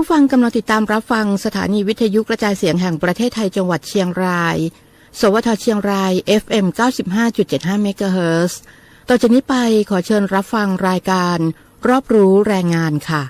ผู้ฟังกำลังติดตามรับฟังสถานีวิทยุกระจายเสียงแห่งประเทศไทยจังหวัดเชียงรายสวทเชียงราย FM 95.75 เมกะเฮิรตซ์ต่อจากนี้ไปขอเชิญรับฟังรายการรอบรู้แรงงานค่ะ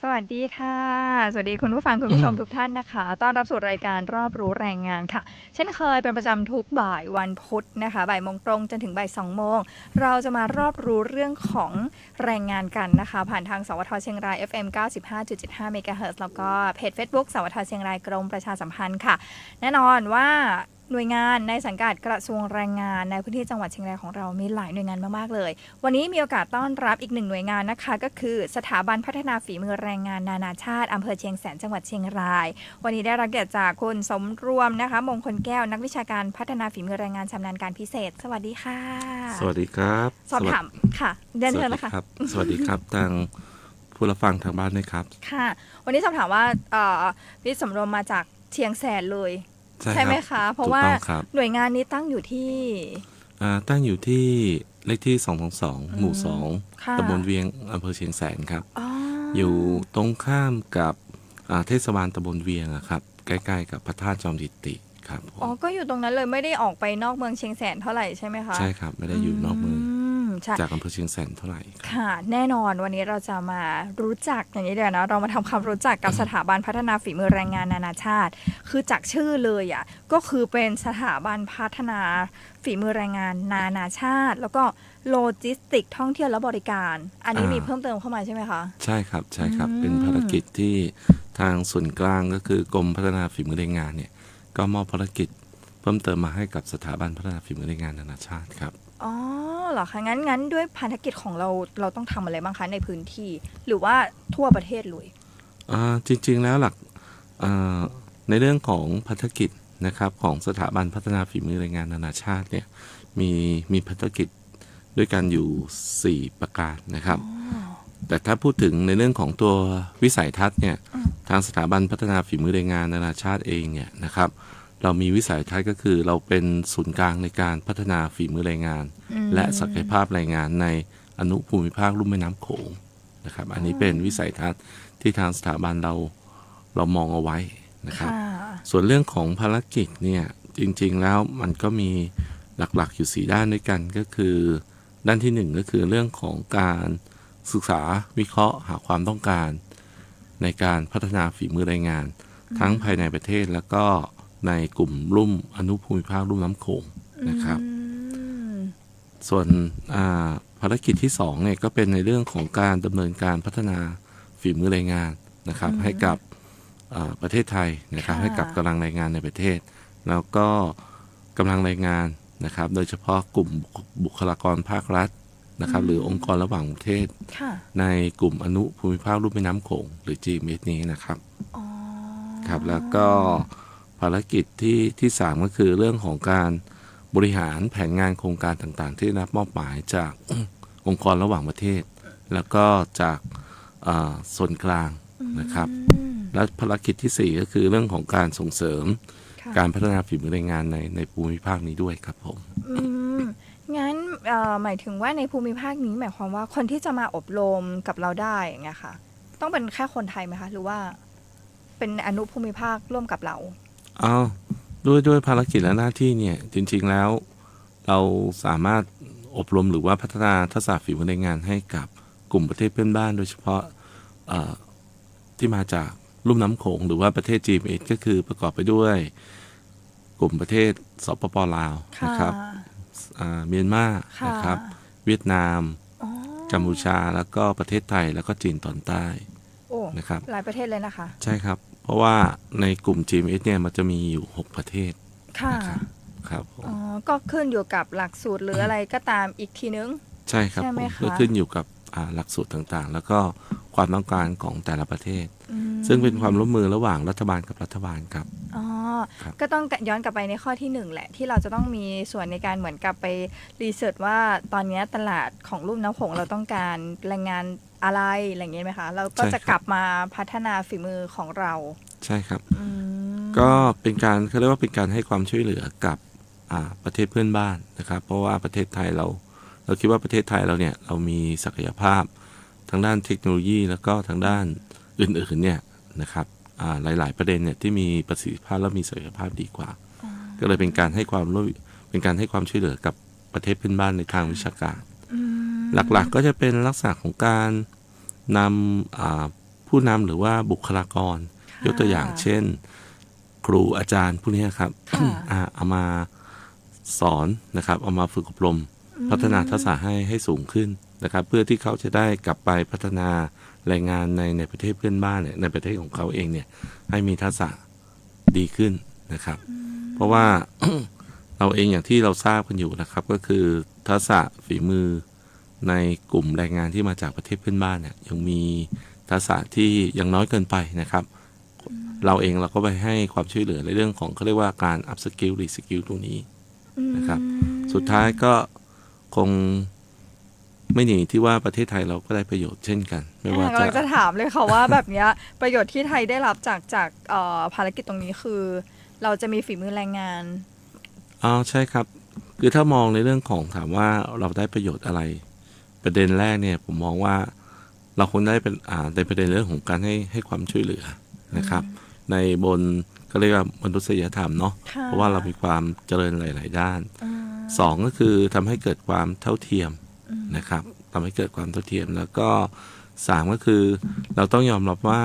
สวัสดีค่ะสวัสดีคุณผู้ฟังคุณผู้ชมทุกท่านนะคะต้อนรับสู่รายการรอบรู้แรงงานค่ะเช่นเคยเป็นประจำทุกบ่ายวันพุธนะคะบ่ายโมงตรงจนถึงบ่าย2โมงเราจะมารอบรู้เรื่องของแรงงานกันนะคะผ่านทางสวทเชียงราย FM 95.75 เมกะเฮิรตซ์แล้วก็เพจ Facebook สวทเชียงรายกรมประชาสัมพันธ์ค่ะแน่นอนว่าหน่วยงานในสังกัดกระทรวงแรงงานในพื้นที่จังหวัดเชียงรายของเรามีหลายหน่วยงานมากๆเลยวันนี้มีโอกาสต้อนรับอีกหนึ่งหน่วยงานนะคะก็คือสถาบันพัฒนาฝีมือแรงงานนานาชาติอำเภอเชียงแสนจังหวัดเชียงรายวันนี้ได้รับเกียรติจากคุณสมรวมนะคะมงคลแก้วนักวิชาการพัฒนาฝีมือแรงงานชำนาญการพิเศษสวัสดีค่ะสวัสดีครับสอบถามค่ะเดินเชิญเลยค่ะสวัสดีครับทางผู้รับฟังทางบ้านด้วยครับค่ะวันนี้สอบถามว่าพี่สมรวมมาจากเชียงแสนเลย ใช่ ไหม ครับ คะเพราะว่า ถูกต้องครับ หน่วยงานนี้ตั้งอยู่ที่ ตั้งอยู่ที่เลขที่222หมู่ ค่ะ 2ตำบลเวียงอำเภอเชียงแสนครับ อ๋อ อยู่ตรงข้ามกับเทศบาลตำบลเวียงอะครับใกล้ๆกับพระธาตุจอมดิติครับผม อ๋อก็อยู่ตรงนั้นเลยไม่ได้ออกไปนอกเมืองเชียงแสนเท่าไหร่ใช่ไหมคะ ใช่ครับไม่ได้อยู่นอกเมือง ใช่ จากอำเภอเชียงแสนเท่าไหร่ครับ ค่ะแน่นอนวันนี้เราจะมารู้จักอย่างนี้เดี๋ยวนะเรามาทำความรู้จักกับสถาบันพัฒนาฝีมือแรงงานนานาชาติ คือจากชื่อเลยอ่ะก็คือเป็นสถาบันพัฒนาฝีมือแรงงานนานาชาติ แล้วก็โลจิสติกท่องเที่ยวและบริการ อันนี้มีเพิ่มเติมเข้ามาใช่ไหมคะ ใช่ครับใช่ครับเป็นภารกิจที่ทางส่วนกลางก็คือกรมพัฒนาฝีมือแรงงานเนี่ยก็มอบภารกิจเพิ่มเติมมาให้กับสถาบันพัฒนาฝีมือแรงงานนานาชาติครับ อ๋อเหรอคะงั้นด้วยภารกิจของเราต้องทำอะไรบ้างคะในพื้นที่ หรือว่าทั่วประเทศเลย จริงๆแล้วหลักในเรื่องของภารกิจนะครับของสถาบันพัฒนาฝีมือแรงงานนานาชาติเนี่ยมีภารกิจด้วยกันอยู่ 4 ประการนะครับ แต่ถ้าพูดถึงในเรื่องของตัววิสัยทัศน์เนี่ยทางสถาบันพัฒนาฝีมือแรงงานนานาชาติเองเนี่ยนะครับเรามีวิสัยทัศน์ก็คือเราเป็นศูนย์กลางในการพัฒนาฝีมือแรงงาน และศักยภาพแรงงานในอนุภูมิภาคลุ่มแม่น้ำโขงนะครับอันนี้เป็นวิสัยทัศน์ที่ทางสถาบันเรามองเอาไว้นะครับ ส่วนเรื่องของภารกิจเนี่ยจริงๆแล้วมันก็มีหลักๆอยู่4ด้านด้วยกันก็คือด้านที่1ก็คือเรื่องของการศึกษาวิเคราะห์หาความต้องการในการพัฒนาฝีมือแรงงานทั้งภายในประเทศแล้วก็ในกลุ่มลุ่มอนุภูมิภาคลุ่มน้ำโขงนะครับส่วนภารกิจที่2เนี่ยก็เป็นในเรื่องของการดำเนินการพัฒนาฝีมือแรงงานนะครับให้กับประเทศไทยนะครับให้กับกำลังแรงงานในประเทศแล้วก็กำลังแรงงานนะครับโดยเฉพาะกลุ่มบุคลากรภาครัฐนะครับหรือองค์กรระหว่างประเทศในกลุ่มอนุภูมิภาคลุ่มแม่น้ำโขงหรือ GMS นี้นะครับครับแล้วก็ภารกิจที่3ก็คือเรื่องของการบริหารแผนงานโครงการต่างๆที่ได้รับมอบหมายจาก องค์กรระหว่างประเทศแล้วก็จากส่วนกลางนะครับและภารกิจที่4ก็คือเรื่องของการส่งเสริมการพัฒนาฝีมือแรงงานในภูมิภาคนี้ด้วยครับผมงั้นหมายถึงว่าในภูมิภาคนี้หมายความว่าคนที่จะมาอบรมกับเราได้อย่างเงี้ยค่ะต้องเป็นแค่คนไทยไหมคะหรือว่าเป็นอนุภูมิภาคร่วมกับเราด้วยภารกิจและหน้าที่เนี่ยจริงๆแล้วเราสามารถอบรมหรือว่าพัฒนาทักษะฝีมือแรงงานให้กับกลุ่มประเทศเพื่อนบ้านโดยเฉพาะที่มาจากลุ่มน้ำโขงหรือว่าประเทศ GMS ก็คือประกอบไปด้วยกลุ่มประเทศสปป.ลาวนะครับเมียนมานะครับเวียดนามกัมพูชาแล้วก็ประเทศไทยแล้วก็จีนตอนใต้นะครับหลายประเทศเลยนะคะใช่ครับเพราะว่าในกลุ่ม GMS เนี่ยมันจะมีอยู่6ประเทศครับก็ขึ้นอยู่กับหลักสูตรหรืออะไรก็ตามอีกทีนึงใช่ครับก็ขึ้นอยู่กับหลักสูตรต่างๆแล้วก็ความต้องการของแต่ละประเทศซึ่งเป็นความร่วมมือระหว่างรัฐบาลกับรัฐบาลครับก็ต้องย้อนกลับไปในข้อที่1แหละที่เราจะต้องมีส่วนในการเหมือนกับไปรีเสิร์ชว่าตอนนี้ตลาดของลุ่มน้ำโขงเราต้องการแรงงานอะไรอย่างเงี้ยไหมคะเราก็จะกลับมาพัฒนาฝีมือของเราใช่ครับก็เป็นการเขาเรียกว่าเป็นการให้ความช่วยเหลือกับประเทศเพื่อนบ้านนะครับเพราะว่าประเทศไทยเราคิดว่าประเทศไทยเราเนี่ยเรามีศักยภาพทางด้านเทคโนโลยีแล้วก็ทางด้านอื่นๆเนี่ยนะครับหลายๆประเด็นเนี่ยที่มีประสิทธิภาพและมีศักยภาพดีกว่าก็เลยเป็นการให้ความช่วยเหลือกับประเทศเพื่อนบ้านในทางวิชาการหลักๆก็จะเป็นลักษณะของการนำผู้นำหรือว่าบุคลากรยกตัวอย่างเช่นครูอาจารย์ผู้นี้ครับเอามาสอนนะครับเอามาฝึกอบรมพัฒนาทักษะให้สูงขึ้นนะครับเพื่อที่เขาจะได้กลับไปพัฒนาแรงงานในประเทศเพื่อนบ้านเนี่ยในประเทศของเขาเองเนี่ยให้มีทักษะดีขึ้นนะครับเพราะว่า เราเองอย่างที่เราทราบกันอยู่นะครับก็คือทักษะฝีมือในกลุ่มแรงงานที่มาจากประเทศเพื่อนบ้านเนี่ยยังมีทักษะที่ยังน้อยเกินไปนะครับเราเองเราก็ไปให้ความช่วยเหลือในเรื่องของเขาเรียกว่าการ up skill re skill ตรงนี้นะครับสุดท้ายก็คงไม่หนีที่ว่าประเทศไทยเราก็ได้ประโยชน์เช่นกันไม่ว่าเราจะถามเลยค่ะว่าแบบนี้ประโยชน์ที่ไทยได้รับจากภารกิจตรงนี้คือ เราจะมีฝีมือแรงงาน ใช่ครับคือถ้ามองในเรื่องของถามว่าเราได้ประโยชน์อะไร ประเด็นแรกเนี่ยผมมองว่าเราคงได้เป็นในประเด็นเรื่องของการให้ความช่วยเหลือนะครับ ในบนก็เรียกว่ามนุษยธรรมเนาะ ค่ะ เพราะว่าเรามีความเจริญหลาย ๆ ด้าน อืม สองก็คือทำให้เกิดความเท่าเทียม อืม นะครับทำให้เกิดความเท่าเทียม แล้วก็สามก็คือเราต้องยอมรับว่า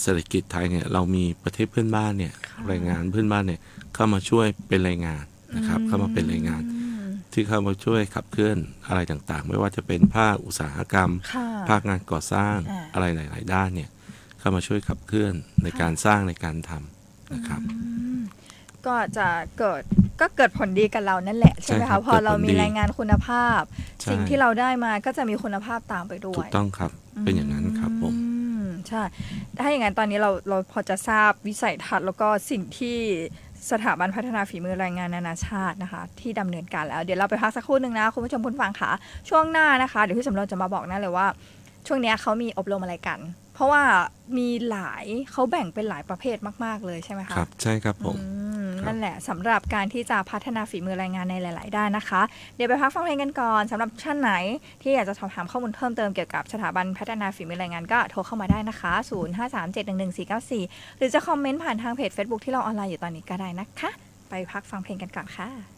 เศรษฐกิจไทยเนี่ยเรามีประเทศเพื่อนบ้านเนี่ย ค่ะ แรงงานเพื่อนบ้านเนี่ยเข้ามาช่วยเป็นแรงงานนะครับเข้ามาเป็นแรงงาน ที่เข้ามาช่วยขับเคลื่อนอะไรต่างๆ ไม่ว่าจะเป็นภาคอุตสาหกรรม ค่ะ ภาคงานก่อสร้าง อ่า อะไรหลาย ๆ ด้านเนี่ยเข้ามาช่วยขับเคลื่อนในการสร้างในการทำนะครับ ก็จะเกิดผลดีกับเรานั่นแหละใช่ไหม ใช่ครั คะ บ พอเรามี เกิดผลดี แรงงานคุณภาพ ใช่ สิ่งที่เราได้มาก็จะมีคุณภาพตามไปด้ว ถู ย กต้องครับเป็นอย่างนั้นครับผม ใช่ถ้าอย่างนั้นตอนนี้เราพอจะทราบวิสัยทัศน์แล้วก็สิ่งที่สถาบันพัฒนาฝีมือแรงงานนานาชาตินะคะที่ดำเนินการแล้วเดี๋ยวเราไปพักสักครู่หนึ่งนะคุณผู้ชมคุณฟังค่ะช่วงหน้านะคะเดี๋ยวพี่สำรวจจะมาบอกนะเลยว่า ช่วงเนี้ยเขามีอบรมอะไรกัน เพราะว่ามีหลายเขาแบ่งเป็นหลายประเภทมากๆเลยใช่ไหมคะ ครับใช่ครับผม ครับ นั่นแหละสำหรับการที่จะพัฒนาฝีมือแรงงานในหลาย ๆ ด้านนะคะ เดี๋ยวไปพักฟังเพลงกันก่อนสำหรับท่านไหนที่อยากจะสอบถามข้อมูลเพิ่มเติมเกี่ยวกับสถาบันพัฒนาฝีมือแรงงานก็โทรเข้ามาได้นะคะ 0537111494 หรือจะคอมเมนต์ผ่านทางเพจ Facebook ที่เราออนไลน์อยู่ตอนนี้ก็ได้นะคะ ไปพักฟังเพลงกันก่อนค่ะ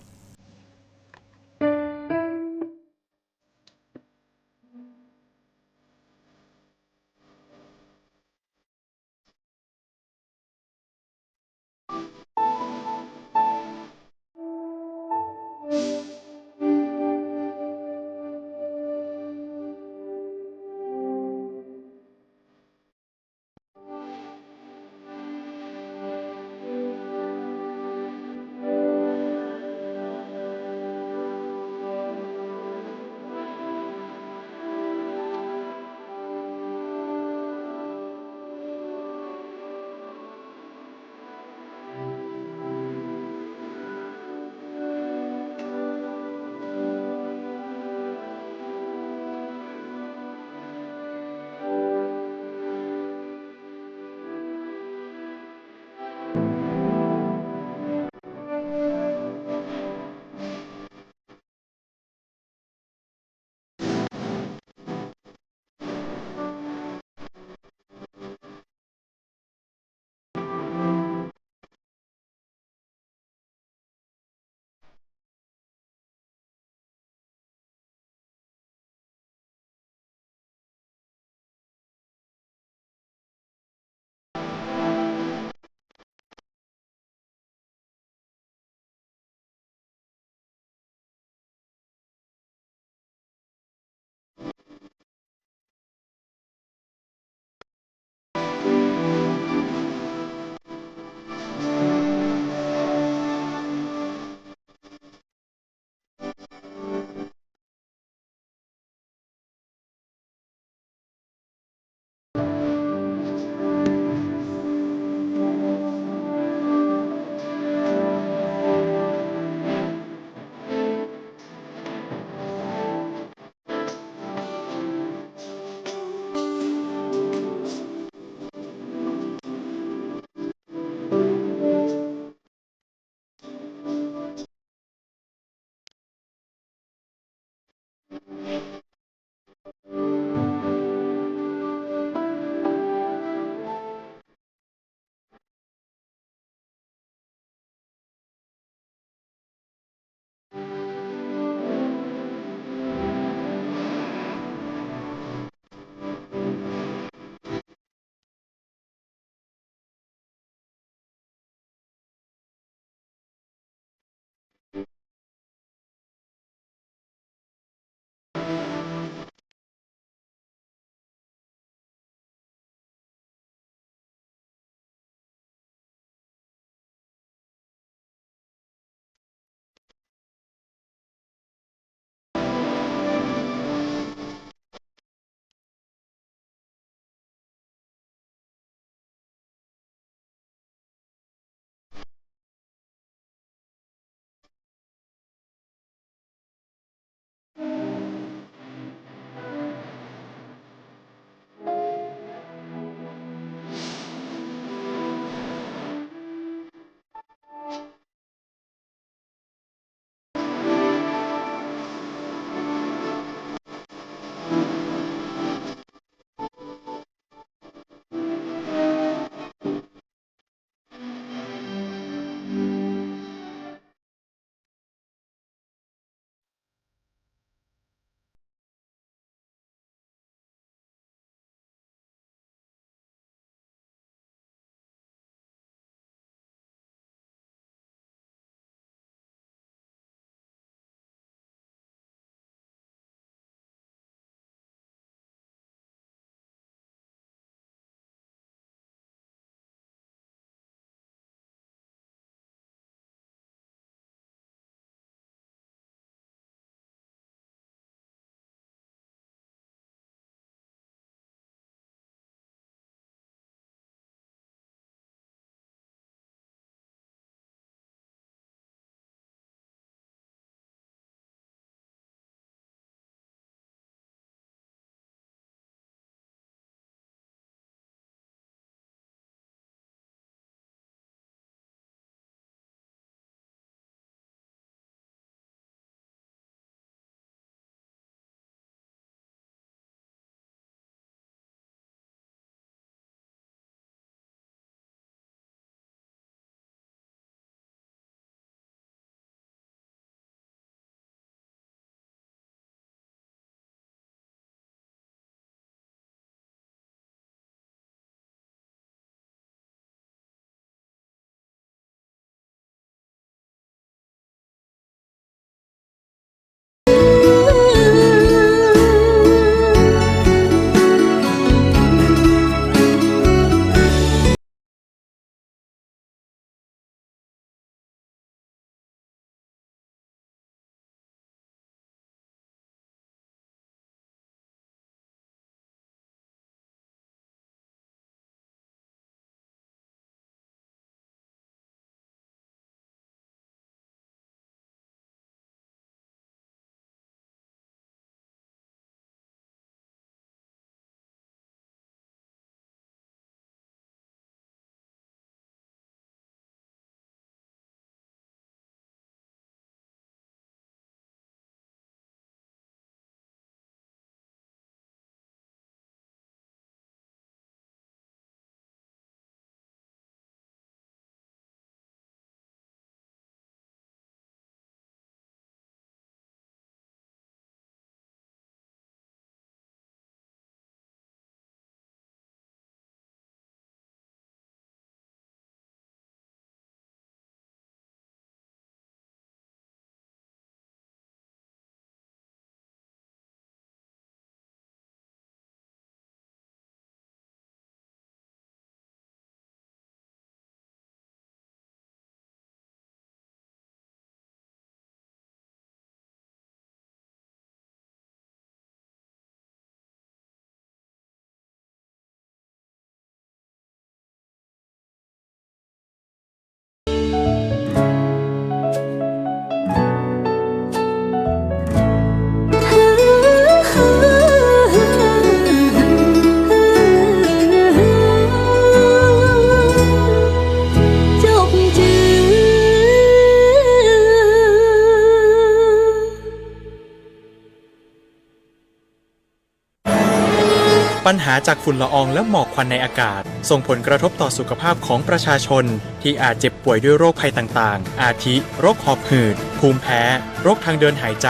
ปัญหาจากฝุ่นละอองและหมอกควันในอากาศส่งผลกระทบต่อสุขภาพของประชาชนที่อาจเจ็บป่วยด้วยโรคภัยต่างๆอาทิโรคหอบหืดภูมิแพ้โรคทางเดินหายใจ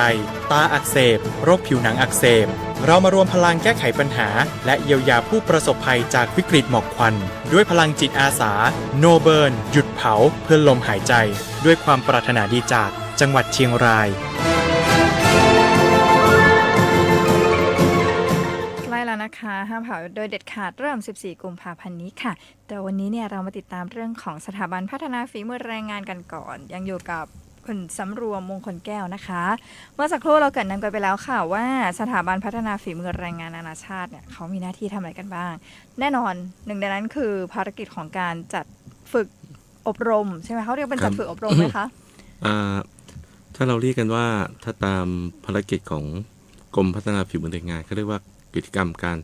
ตาอักเสบโรคผิวหนังอักเสบเรามารวมพลังแก้ไขปัญหาและเยียวยาผู้ประสบภัยจากวิกฤตหมอกควันด้วยพลังจิตอาสา No Burn หยุดเผาเพื่อลมหายใจด้วยความปรารถนาดีจากจังหวัดเชียงรายใกล้แล้วนะคะห้ามเผาโดยเด็ดขาดเริ่ม 14 กุมภาพันธ์นี้ค่ะแต่วันนี้เนี่ยเรามาติดตามเรื่องของสถาบันพัฒนาฝีมือแรงงานกันก่อนยังอยู่กับคุณสำรวมมงคลแก้วนะคะเมื่อสักครู่เราเกริ่นนำกันไปแล้วค่ะว่าสถาบันพัฒนาฝีมือแรงงานนานาชาติเนี่ยเขามีหน้าที่ทำอะไรกันบ้างแน่นอนหนึ่งในนั้นคือภารกิจของการจัดฝึกอบรมใช่ไหมเขาเรียกเป็นจัดฝึกอบรมไหมคะถ้าเราเรียกกันว่าถ้าตามภารกิจของกรมพัฒนาฝีมือแรงงานก็เรียกว่ากิจกรรมการ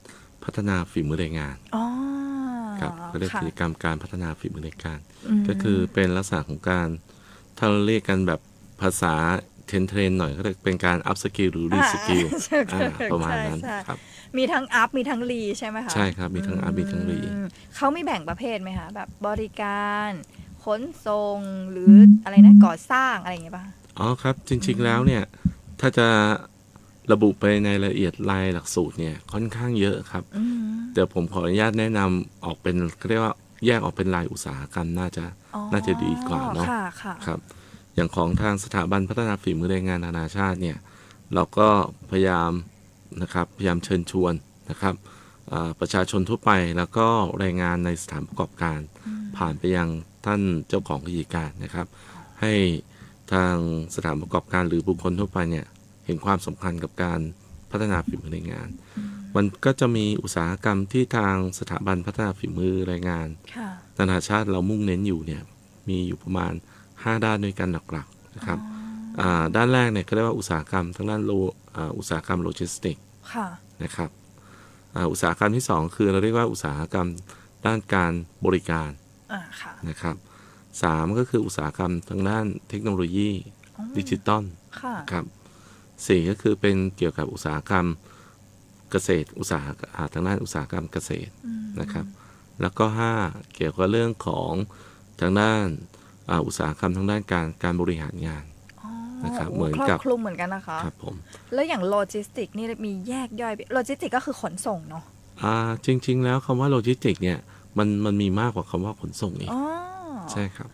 พัฒนาฝีมือแรงงานครับก็เรียกกิจกรรมการพัฒนาฝีมือแรงงานก็คือเป็นลักษณะของการถ้าเราเรียกกันแบบภาษาเทรนหน่อยก็เป็นการอัพสกิลหรือรีสกิลประมาณนั้นครับมีทั้งอัพมีทั้งรีใช่ไหมคะใช่ครับมีทั้งอัพมีทั้งรีเขามีแบ่งประเภทไหมคะแบบบริการขนส่งหรืออะไรนะก่อสร้างอะไรอย่างเงี้ยป่ะอ๋อครับจริงๆแล้วเนี่ยถ้าจะระบุไปในรายละเอียดรายหลักสูตรเนี่ยค่อนข้างเยอะครับเดี๋ยวผมขออนุญาตแนะนำออกเป็นเรียกว่าแยกออกเป็นรายอุตสาหกรรมน่าจะดีกว่าเนาะครับอย่างของทางสถาบันพัฒนาฝีมือแรงงานนานาชาติเนี่ยเราก็พยายามเชิญชวนนะครับประชาชนทั่วไปแล้วก็แรงงานในสถานประกอบการผ่านไปยังท่านเจ้าของกิจการนะครับให้ทางสถานประกอบการหรือบุคคลทั่วไปเนี่ยเห็นความสำคัญกับการพัฒนาฝีมือแรงงานมันก็จะมีอุตสาหกรรมที่ทางสถาบันพัฒนาฝีมือแรงงานนานาชาติเรามุ่งเน้นอยู่เนี่ยมีอยู่ประมาณ5ด้านด้วยกันหลักๆนะครับด้านแรกเนี่ยก็เรียกว่าอุตสาหกรรมทางด้านอุตสาหกรรมโลจิสติกส์นะครับอุตสาหกรรมที่2คือเราเรียกว่าอุตสาหกรรมด้านการบริการนะครับ3ก็คืออุตสาหกรรมทางด้านเทคโนโลยีดิจิตอลครับ4ก็คือเป็นเกี่ยวกับอุตสาหกรรมเกษตรทางด้านอุตสาหกรรมเกษตรนะครับแล้วก็5เกี่ยวกับเรื่องของทางด้านอุตสาหกรรมทางด้านการบริหารงานนะครับเหมือนกับครอบคลุมเหมือนกันนะคะครับผมแล้วอย่างโลจิสติกนี่มีแยกย่อยโลจิสติกก็คือขนส่งเนาะจริงๆแล้วคำว่าโลจิสติกเนี่ยมันมีมากกว่าคำว่าขนส่งอีกใช่ครับ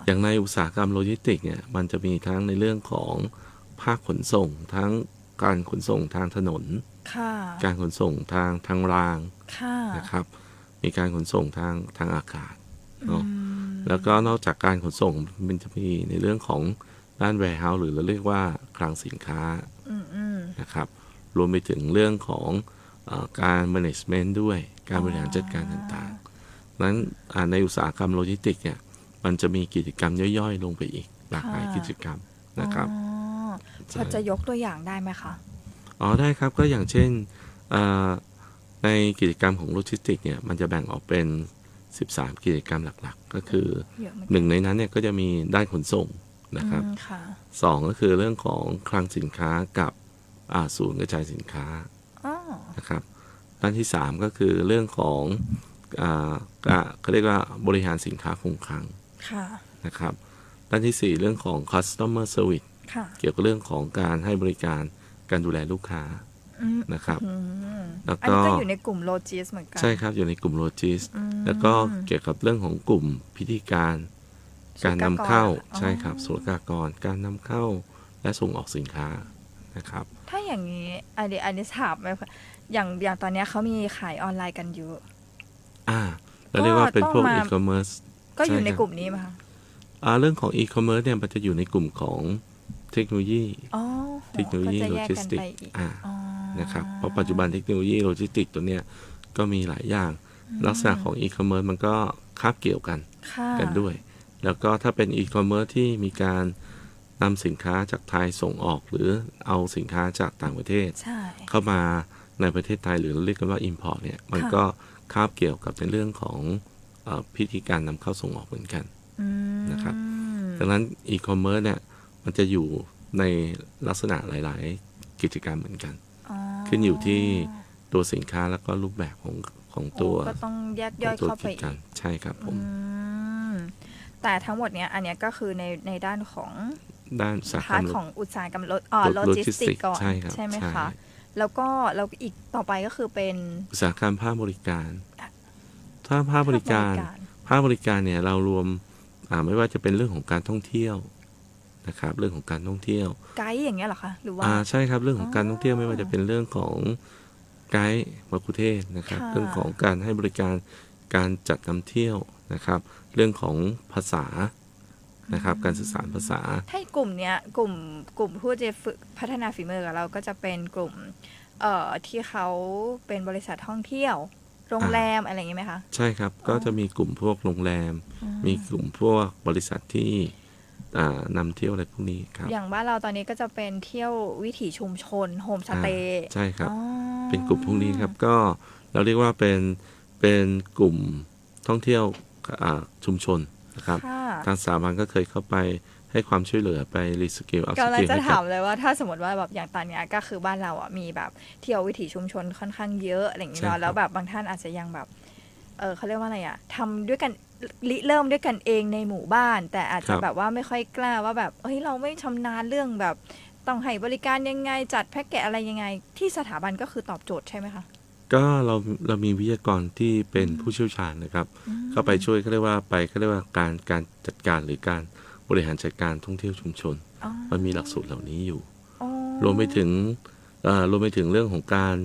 อย่างในอุตสาหกรรมโลจิสติกเนี่ยมันจะมีทั้งในเรื่องของภาคขนส่งทั้งการขนส่งทางถนนการขนส่งทางรางนะครับมีการขนส่งทางอากาศเนาะแล้วก็นอกจากการขนส่งมันจะมีในเรื่องของด้าน warehouse หรือเราเรียกว่าคลังสินค้านะครับรวมไปถึงเรื่องของการ management ด้วยการบริหารจัดการต่างๆนั้นในอุตสาหกรรมโลจิสติกเนี่ยมันจะมีกิจกรรมย่อยๆลงไปอีกหลากหลายกิจกรรมนะครับจะยกตัวอย่างได้ไหมคะได้ครับก็อย่างเช่นในกิจกรรมของโลจิสติกเนี่ยมันจะแบ่งออกเป็น13กิจกรรมหลักๆก็คือหนึ่งในนั้นเนี่ยก็จะมีด้านขนส่งนะครับ2ก็คือเรื่องของคลังสินค้ากับศูนย์กระจายสินค้านะครับด้านที่3ก็คือเรื่องของเขาเรียกว่าบริหารสินค้าคงคลังนะครับด้านที่4เรื่องของ customer service เกี่ยวกับเรื่องของการให้บริการการดูแลลูกค้านะครับแล้วก็อยู่ในกลุ่มโลจิสเหมือนกันใช่ครับอยู่ในกลุ่มโลจิสแล้วก็เกี่ยวกับเรื่องของกลุ่มพิธีการนำเข้าใช่ครับศุลกากรการนำเข้าและส่งออกสินค้านะครับถ้าอย่างนี้อันนี้ถามไหมอย่างตอนนี้เขามีขายออนไลน์กันเยอะเราเรียกว่าเป็นพวกอีคอมเมิร์ซก็อยู่ในกลุ่มนี้ไหมคะเรื่องของอีคอมเมิร์ซเนี่ยมันจะอยู่ในกลุ่มของเทคโนโลยีโลจิสติกนะครับเพราะปัจจุบันเทคโนโลยีโลจิสติกตัวเนี้ยก็มีหลายอย่างลักษณะของอีคอมเมิร์ซมันก็คาบเกี่ยวกันด้วยแล้วก็ถ้าเป็นอีคอมเมิร์ซที่มีการนำสินค้าจากไทยส่งออกหรือเอาสินค้าจากต่างประเทศเข้ามาในประเทศไทยหรือเรียกกันว่า import เนี่ยมันก็คาบเกี่ยวกับในเรื่องของพิธีการนำเข้าส่งออกเหมือนกันนะครับดังนั้นอีคอมเมิร์ซเนี่ยมันจะอยู่ในลักษณะหลายๆกิจกรรมเหมือนกันขึ้นอยู่ที่ ตัวสินค้าแล้วก็รูปแบบของตัว ก็ต้องแยกย่อยเข้าไปอีก ใช่ครับผม แต่ทั้งหมดเนี้ยอันเนี้ยก็คือในด้านของ ด้านอุตสาหกร พาร ร ท ม ของอุตสาหกรรมโลจิสติก logistics ก่อน ใช่ครับ ใช่ไหม ใช่ คะแล้วก็อีกต่อไปก็คือเป็น อุตสาหกรรมภาคบริการ ถ้าภาคบริการเนี่ยเรารวมไม่ว่าจะเป็นเรื่องของการท่องเที่ยวนะครับเรื่องของการท่องเที่ยว ไกด์อย่างเงี้ยเหรอคะหรือว่า ใช่ครับเรื่องของการท่องเที่ยวไม่ว่าจะเป็นเรื่องของไกด์มัคคุเทศก์นะครับ ค่ะ เรื่องของการให้บริการการจัดนำเที่ยวนะครับเรื่องของภาษานะครับการสื่อสารภาษา ถ้ากลุ่มเนี้ยกลุ่มผู้จะฝึกพัฒนาฝีมือกับเราก็จะเป็นกลุ่มที่เขาเป็นบริษัทท่องเที่ยวโรงแรมอะไรอย่างงี้ไหมคะ ใช่ครับก็จะมีกลุ่มพวกโรงแรม มีกลุ่มพวกบริษัทที่นำเที่ยวอะไรพวกนี้ครับ อย่างบ้านเราตอนนี้ก็จะเป็นเที่ยววิถีชุมชนโฮมสเตย์ ใช่ครับ อ๋อ เป็นกลุ่มพวกนี้ครับก็เราเรียกว่าเป็นกลุ่มท่องเที่ยวชุมชนนะครับ ค่ะ ทางสถาบันก็เคยเข้าไปให้ความช่วยเหลือไปรีสกิลอัพส กำลัง กิล จะ ให้ ถา กั ม บ เลยว่าถ้าสมมติว่าแบบอย่างตอนเนี้ยก็คือบ้านเราอ่ะมีแบบเที่ยววิถีชุมชนค่อนข้างเยอะอะไรอย่างเงี้ย ใช่ครั เนาะ บ แล้วแบบบางท่านอาจจะยังแบบเขาเรียกว่าอะไรอ่ะทำด้วยกันเริ่มด้วยกันเองในหมู่บ้าน แต่อาจจะแบบว่าไม่ค่อยกล้าว่าแบบเฮ้ยเราไม่ชำนาญเรื่องแบบต้องให้บริการยังไงจัดแพ็กเกจอะไรยังไงที่สถาบันก็คือตอบโจทย์ใช่ไหมคะ ก็เรามีวิทยากรที่เป็นผู้เชี่ยวชาญนะครับ เข้าไปช่วยเขาเรียกว่าการจัดการหรือการบริหารจัดการท่องเที่ยวชุมชน อ๋อ มันมีหลักสูตรเหล่านี้อยู่ อ๋อ รวมไปถึงเรื่องของการ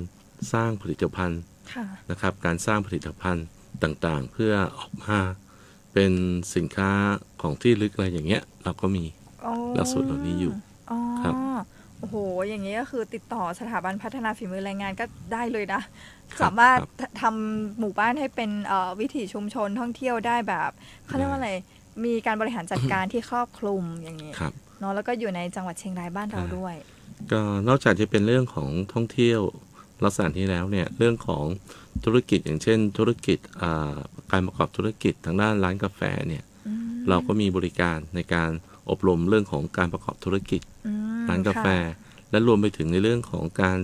สร้างผลิตภัณฑ์ ค่ะ นะครับการสร้างผลิตภัณฑ์ต่างๆ เพื่อออกมาเป็นสินค้าของที่ลึกอะไรอย่างเงี้ยเราก็มี อ๋อ หลักสูตรเหล่านี้อยู่ อ๋อ ครับ โอ้โห อย่างนี้ก็คือติดต่อสถาบันพัฒนาฝีมือแรงงานก็ได้เลยนะ ครับ สามารถ ครับ ทำหมู่บ้านให้เป็นวิถีชุมชนท่องเที่ยวได้แบบเขาเรียกว่าอะไร มีการบริหารจัดการที่ครอบคลุมอย่างนี้ ครับ เนาะแล้วก็อยู่ในจังหวัดเชียงรายบ้านเราด้วย ก็นอกจากจะเป็นเรื่องของท่องเที่ยวลักษณะนี้แล้วเนี่ยเรื่องของธุรกิจอย่างเช่น ธุรกิจการประกอบธุรกิจทางด้านร้านกาแฟเนี่ยเราก็มีบริการในการอบรมเรื่องของการประกอบธุรกิจ ร้านกาแฟ และรวมไปถึงในเรื่องของการ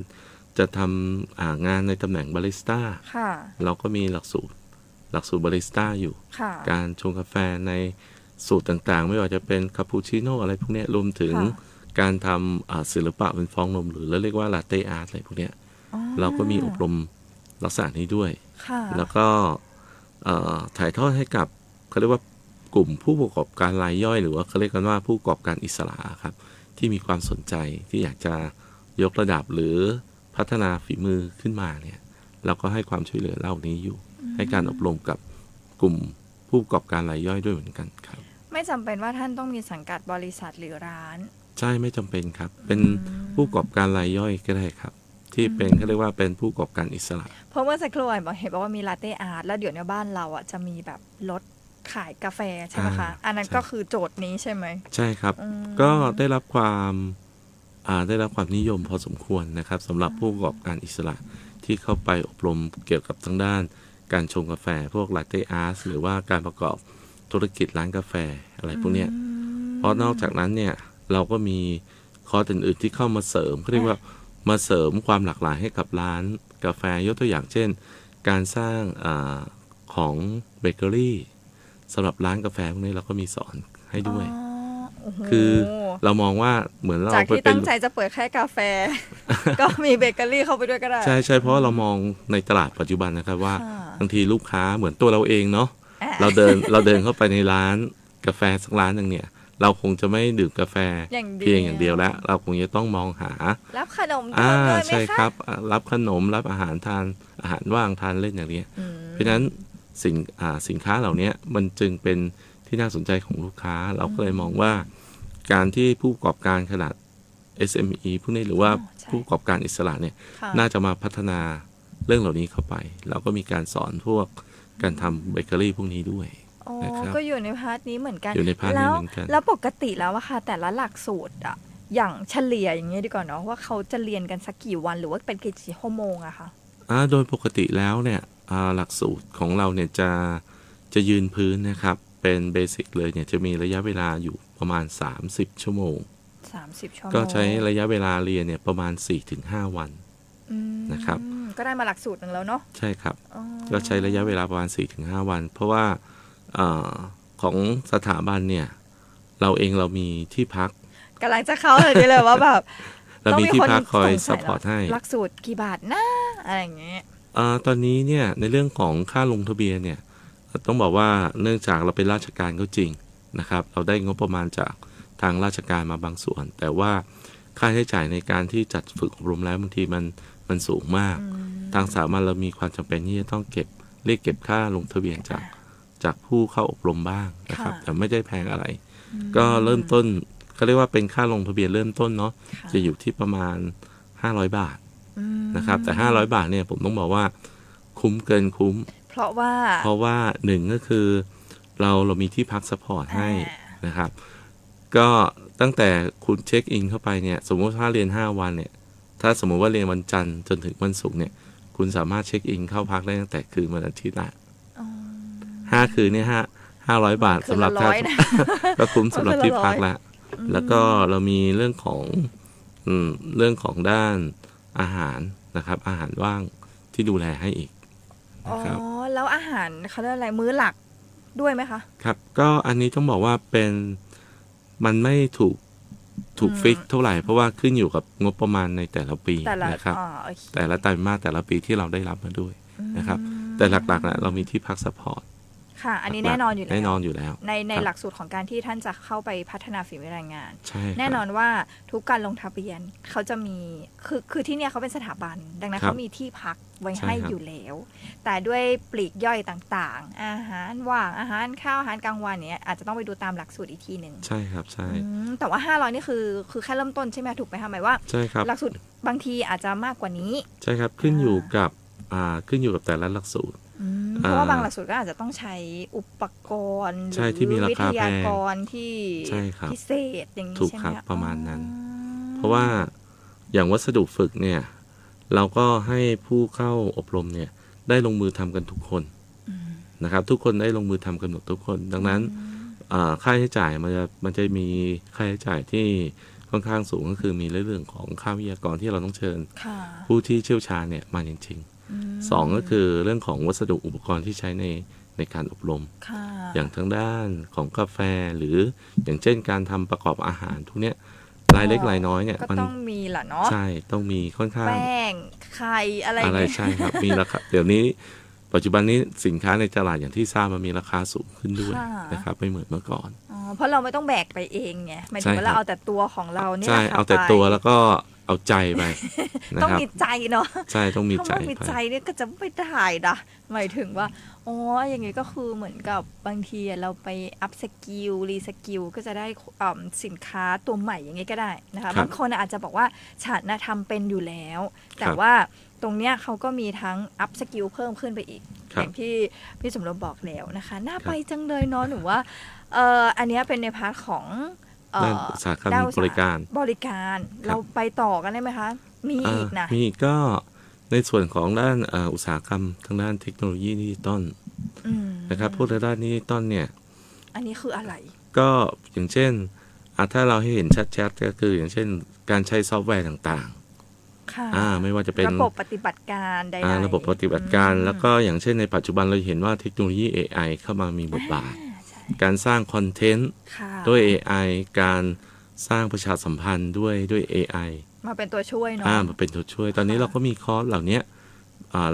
จะทำงานในตำแหน่งบาริสต้า ค่ะ เราก็มีหลักสูตรบาริสต้าอยู่ ค่ะ การชงกาแฟในสูตรต่างๆ ไม่ว่าจะเป็นคาปูชิโน่อะไรพวกเนี้ยรวมถึง ค่ะ การทำศิลปะเป็นฟองนมหรือเรียกว่าลาเต้อาร์ตอะไรพวกเนี้ย อ๋อ เราก็มีอบรมลักษณะนี้ด้วย ค่ะ แล้วก็ถ่ายทอดให้กับเขาเรียกว่ากลุ่มผู้ประกอบการรายย่อยหรือว่าเขาเรียกกันว่าผู้ประกอบการอิสระครับที่มีความสนใจที่อยากจะยกระดับหรือพัฒนาฝีมือขึ้นมาเนี่ยเราก็ให้ความช่วยเหลือเหล่านี้อยู่ ให้การอบรมกับกลุ่มผู้ประกอบการรายย่อยด้วยเหมือนกันครับ ไม่จำเป็นว่าท่านต้องมีสังกัดบริษัทหรือร้าน ใช่ไม่จำเป็นครับ เป็นผู้ประกอบการรายย่อยก็ได้ครับ ที่เป็นเขาเรียกว่าเป็นผู้ประกอบการอิสระ เพราะเมื่อสักครู่เห็นบอกว่ามีลาเต้อาร์ตแล้วเดี๋ยวในบ้านเราอ่ะจะมีแบบรถขายกาแฟใช่ไหมคะ อันนั้น ใช่ ก็คือโจทย์นี้ใช่ไหม ใช่ครับ อืม ก็ได้รับความนิยมพอสมควรนะครับสำหรับผู้ประกอบการอิสระที่เข้าไปอบรมเกี่ยวกับทางด้านการชงกาแฟพวกลาเต้อาร์ตหรือว่าการประกอบธุรกิจร้านกาแฟอะไรพวกเนี้ยเพราะนอกจากนั้นเนี่ยเราก็มีคอร์สอื่นๆที่เข้ามาเสริมเขาเรียกว่ามาเสริมความหลากหลายให้กับร้านกาแฟยกตัวอย่างเช่น การสร้างของเบเกอรี่สำหรับร้านกาแฟพวกนี้เราก็มีสอนให้ด้วย โอ้โห คือเรามองว่าเหมือนเรา จาก ไป ที่ เป็น ตั้งใจจะเปิดแค่กาแฟ ก็มีเบเกอรี่เข้าไปด้วยก็ได้ ใช่ใช่เพราะว่าเรามองในตลาดปัจจุบันนะครับว่า ค่ะ บางทีลูกค้าเหมือนตัวเราเองเนาะ อ่ะ เราเดินเข้าไปในร้านกาแฟสักร้านหนึ่งเนี่ย เราคงจะไม่ดื่มกาแฟ อย่างเดียว เพียงอย่างเดียวแล้ว เราคงจะต้องมองหา รับขนมด้วยไหม ใช่ คะ ครับรับขนมรับอาหารทานอาหารว่างทานเล่นอย่างเนี้ย อืม เพราะฉะนั้นสินค้าเหล่านี้มันจึงเป็นที่น่าสนใจของลูกค้า เราก็เลยมองว่าการที่ผู้ประกอบการขนาด SME พวกนี้หรือว่า ใช่ ผู้ประกอบการอิสระเนี่ย ค่ะ น่าจะมาพัฒนาเรื่องเหล่านี้เข้าไป เราก็มีการสอนพวกการทำเบเกอรี่พวกนี้ด้วย อ๋อ นะครับ ก็อยู่ในพาร์ทนี้เหมือนกัน อยู่ในพาร์ทนี้ แล้ว เหมือนกัน แล้วปกติแล้วอะค่ะแต่ละหลักสูตรอะอย่างเฉลี่ยอย่างเงี้ยดีกว่าเนาะว่าเขาจะเรียนกันสักกี่วันหรือว่าเป็นกี่ชั่วโมงอะคะ โดยปกติแล้วเนี่ยหลักสูตรของเราเนี่ยจะยืนพื้นนะครับ เป็นเบสิกเลยเนี่ยจะมีระยะเวลาอยู่ประมาณ 30 ชั่วโมง 30 ชั่วโมง ก็ใช้ระยะเวลาเรียนเนี่ยประมาณ 4-5 วัน อืม นะครับ ก็ได้มาหลักสูตรหนึ่งแล้วเนาะ ใช่ครับ อ๋อ ก็ใช้ระยะเวลาประมาณ 4-5 วัน เพราะว่าของสถาบันเนี่ยเรามีที่พัก กำลังจะเข้าเลยว่าแบบ เรามีที่พักคอย ต้ ซั ง พ มี พอร์ตให้ หลักสูตรกี่บาทนะอะไรอย่างเงี้ย ตอนนี้เนี่ยในเรื่องของค่าลงทะเบียนเนี่ยต้องบอกว่าเนื่องจากเราเป็นราชการก็จริงนะครับเราได้งบประมาณจากทางราชการมาบางส่วน แต่ว่าค่าใช้จ่ายในการที่จัดฝึกอบรมแล้วบางทีมันสูงมาก ทางสถาบันเรามีความจำเป็นที่จะต้องเรียกเก็บค่าลงทะเบียนจากผู้เข้าอบรมบ้างนะครับ ค่ะ แต่ไม่ได้แพงอะไร ก็เริ่มต้นเขาเรียกว่าเป็นค่าลงทะเบียนเริ่มต้นเนาะ ค่ะ จะอยู่ที่ประมาณ500 บาท อืม นะครับแต่500 บาทเนี่ยผมต้องบอกว่าคุ้มเกินคุ้ม เพราะว่า หนึ่งก็คือเรามีที่พักซัพพอร์ตให้ อ่า นะครับ ก็ตั้งแต่คุณเช็คอินเข้าไปเนี่ยสมมติถ้าเรียน5 วันเนี่ยถ้าสมมติว่าเรียนวันจันทร์จนถึงวันศุกร์เนี่ยคุณสามารถเช็คอินเข้าพักได้ตั้งแต่คืนวันอาทิตย์ละ อ๋อ 5 คืนเนี่ย500 บาท คืน สำหรับ ละร้อยนะ ก็คุ้มสำหรับที่พัก คืนละร้อย ละแล้วก็เรามีเรื่องของด้านอาหารนะครับ อาหารว่างที่ดูแลให้อีก อ๋อ นะครับ แล้วอาหารเขาเรียกอะไรมื้อหลักด้วยไหมคะ ครับก็อันนี้ต้องบอกว่ามันไม่ถูกฟิกเท่าไหร่ เพราะว่าขึ้นอยู่กับงบประมาณในแต่ละปี แต่ละ นะครับ อ๋อโอเค แต่ละไตรมาสแต่ละปีที่เราได้รับมาด้วยนะครับ แต่หลักๆนะเรามีที่พักซัพพอร์ต ค่ะ อันนี้แน่นอนอยู่แล้ว แน่นอนอยู่แล้ว ใน ครับ หลักสูตรของการที่ท่านจะเข้าไปพัฒนาฝีมือแรงงาน ใช่ครับ แน่นอนว่าทุกการลงทะเบียนเขาจะมีคือที่เนี่ยเขาเป็นสถาบัน ดังนั้น ครับ เขามีที่พักไว้ ใช่ ให้ ครับ อยู่แล้ว แต่ด้วยปลีกย่อยต่างๆ อาหารว่างอาหารข้าวอาหารกลางวันเนี้ยอาจจะต้องไปดูตามหลักสูตรอีกทีหนึ่ง ใช่ครับใช่ แต่ว่า500นี่คือแค่เริ่มต้นใช่ไหมถูกไหมคะหมายว่า ใช่ครับ หลักสูตรบางทีอาจจะมากกว่านี้ ใช่ครับขึ้นอยู่กับแต่ละหลักสูตร เพราะว่าบางหลักสูตรก็อาจจะต้องใช้อุปกรณ์ ใช่ หรือ ที่มีรา วิ คา ท แพง ยากรที่ ใช่ครับ พิเศษอย่างนี้ ถูก ใช่ไห ครั ม บ คะ ประมาณนั้น อ๋อ เพราะว่าอย่างวัสดุฝึกเนี่ยเราก็ให้ผู้เข้าอบรมเนี่ยได้ลงมือทำกันทุกคนนะครับ ทุกคนได้ลงมือทำกันหมดทุกคน ดังนั้นค่าใช้จ่ายมันจะมีค่าใช้จ่ายที่ค่อนข้างสูงก็คือมีเรื่องของค่าวิทยากรที่เราต้องเชิญ ค่ะ ผู้ที่เชี่ยวชาญเนี่ยมาจริงๆสองก็คือเรื่องของวัสดุอุปกรณ์ที่ใช้ในการอบรม ค่ะ อย่างทางด้านของกาแฟหรืออย่างเช่นการทำประกอบอาหารทุกเนี้ยรายเล็กรายน้อยเนี่ย ก็ มัน ต้องมีแหละเนาะ ใช่ต้องมีค่อนข้าง แป้งไข่อะไร อะไร เนี่ย ใช่ครับ มีราคาเดี๋ยวนี้ปัจจุบันนี้สินค้าในตลาดอย่างที่ทราบมันมีราคาสูงขึ้นด้วยนะครับไม่เหมือนเมื่อก่อน อ๋อเพราะเราไม่ต้องแบกไปเองไงหมายถึงว่า ใช่ครับ เราเอาแต่ตัวของเราเนี่ย ใช่ แหละค่ะ เอาแต่ ไป ตัวแล้วก็เอาใจไปนะ ต้อง ครับ มีใจเนาะ ใช่ต้องมีใจ ถ้าไม่มี ไป ใจเนี่ยก็จะไม่ได้นะหมายถึงว่าอ๋ออย่างงี้ก็คือเหมือนกับบางทีเราไปอัพสกิลรีสกิลก็จะได้สินค้าตัวใหม่อย่างงี้ก็ได้นะคะบางคนอาจจะบอกว่าฉันนะทำเป็นอยู่แล้ว แต่ว่าตรงเนี้ยเขาก็มีทั้งอัพสกิลเพิ่มขึ้นไปอีก อย่างที่พี่สมรมบอกแล้วนะคะน่าไปจังเลยเนาะหนูว่าอันเนี้ยเป็นในพาร์ทของ ด้านอุตสาหกรรม ด้น บริการ บริการเราไปต่อกันได้ไหมคะ มีอีกนะ มีอีกก็ในส่วนของด้านอุตสาหกรรมทางด้านเทคโนโลยีดิจิตอลนะครับพวกด้านดิจิตอลเนี่ย อันนี้คืออะไร ก็อย่างเช่นถ้าเราให้เห็นชัดๆก็คืออย่างเช่นการใช้ซอฟต์แวร์ต่าง ค่ะ ๆไม่ว่าจะเป็น ระบบปฏิบัติการใดๆ ระบบปฏิบัติการแล้วก็อย่างเช่นในปัจจุบันเราเห็นว่าเทคโนโลยี AI เข้ามามีบทบาท ใช่ การสร้างคอนเทนต์ ค่ะ ด้วย AI การสร้างประชาสัมพันธ์ด้วย AI มาเป็นตัวช่วยเนาะ มาเป็นตัวช่วย ตอนนี้เราก็มีคอร์สเหล่านี้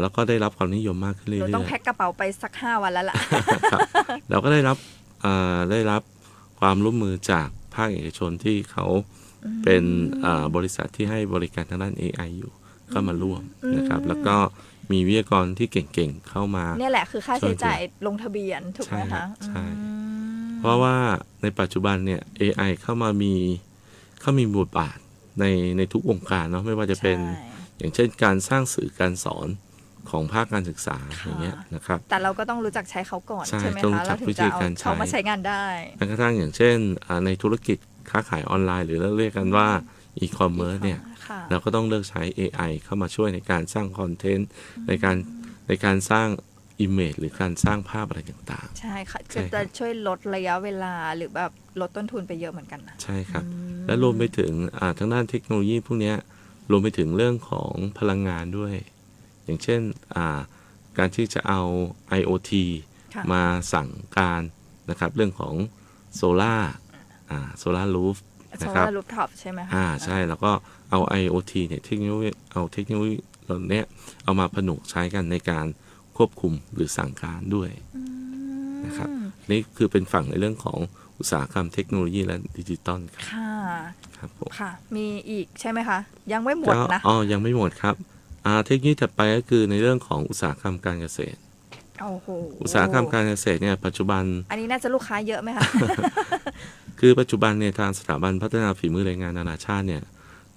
แล้วก็ได้รับความนิยมมากขึ้น ห เรื่ นู อย ต้องแพ็คกระเป๋าไปสัก5 วันแล้วล่ะ ๆครับเราก็ได้รับความร่วมมือจากภาคเอกชนที่เขาเป็นบริษัทที่ให้บริการทางด้าน AI อยู่เข้ามาร่วมนะครับแล้วก็มีวิทยากรที่เก่งๆเข้ามา เนี่ยแหละคือค่าใช้จ่ายลงทะเบียนถูกไหม ใช่ครั คะ บใช่ อืม เพราะว่าในปัจจุบันเนี่ย AI เข้ามีบทบาทในทุกวงการเนาะไม่ว่าจะเป็น ใช่ อย่างเช่นการสร้างสื่อการสอนของภาคการศึกษา ค่ะ อย่างเงี้ยนะครับ แต่เราก็ต้องรู้จักใช้เขาก่อน ใช่ ใช่ไหม ต้อง คะ รู้จั เรา ก ถึง วิ จะ ธี เอา การใช้ เขามาใช้งานได้ แม้กระทั่งอย่างเช่นในธุรกิจค้าขายออนไลน์หรือเราเรียกกันว่าอีคอมเมิร์ซเนี่ย ค่ะ เราก็ต้องเลือกใช้ AI เข้ามาช่วยในการสร้างคอนเทนต์ในการสร้างอิมเมจหรือการสร้างภาพอะไรต่าง ใช่ค่ะ ใช่ครั จะ บ ช่วยลดระยะเวลาหรือแบบลดต้นทุนไปเยอะเหมือนกันนะ ๆ ใช่ครับ และรวมไปถึงทางด้านเทคโนโลยีพวกเนี้ยรวมไปถึงเรื่องของพลังงานด้วย อย่างเช่นการที่จะเอา IoT ค่ะ มาสั่งการนะครับเรื่องของโซล่ารูฟ โซ นะครับ ลารูฟท็อปใช่ไหมคะ ใช่แล้วก็เอา IoT เนี่ยเทคโนโลยีเหล่านี้เอามาผนวกใช้กันในการควบคุมหรือสั่งการด้วยนะครับนี่คือเป็นฝั่งในเรื่องของอุตสาหกรรมเทคโนโลยีและดิจิตอลครับ ค่ะ ครับผม ค่ะ มีอีกใช่ไหมคะ ยังไม่หมดนะ ยังไม่หมดครับเทคโนโลยีถัดไปก็คือในเรื่องของอุตสาหกรรมการเกษตร โอ้โห อุตสาหกรรมการเกษตรเนี่ยปัจจุบัน อันนี้น่าจะลูกค้าเยอะไหมคะ คือปัจจุบันเนี่ยทางสถาบันพัฒนาฝีมือแรงงานนานาชาติเนี่ย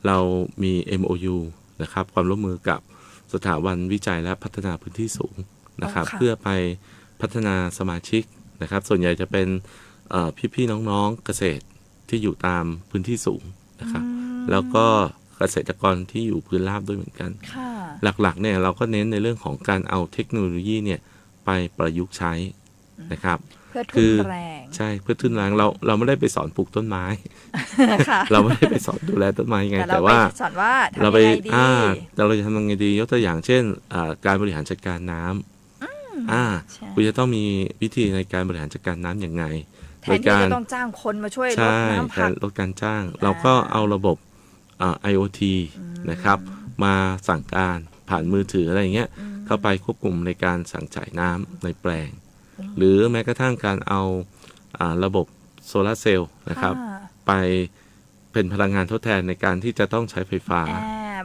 เรามี MOU นะครับความร่วมมือกับสถาบันวิจัยและพัฒนาพื้นที่สูงนะครับ ค่ะ เพื่อไปพัฒนาสมาชิกนะครับส่วนใหญ่จะเป็นพี่ๆน้องๆเกษตรที่อยู่ตามพื้นที่สูงนะครับแล้วก็เกษตรกรที่อยู่พื้นราบด้วยเหมือนกัน ค่ะ หลักๆเนี่ยเราก็เน้นในเรื่องของการเอาเทคโนโลยีเนี่ยไปประยุกต์ใช้นะครับ เพื่อทุนแรง ใช่เพื่อทุนแรงเราไม่ได้ไปสอนปลูกต้นไม้ ค่ะ เราไม่ได้ไปสอนดูแลต้นไม้ยังไง แต่ แต่ เรา ว่า ไปสอนว่าทำ เรา ยัง ไป ไงดี เราจะทำยังไงดียกตัวอย่างเช่นการบริหารจัดการน้ำใช่ คุณจะต้องมีวิธีในการบริหารจัดการน้ำอย่างไง แทนที่จะต้องจ้างคนมาช่วยลด ใช่ น้ำ แท ผัก นลดการจ้าง เราก็เอาระบบIoT นะครับมาสั่งการผ่านมือถืออะไรอย่างเงี้ยเข้าไปควบคุมในการสั่งจ่ายน้ำในแปลง หรือแม้กระทั่งการเอาระบบโซลาร์เซลล์นะครับ ค่ะ ไปเป็นพลังงานทดแทนในการที่จะต้องใช้ไฟฟ้า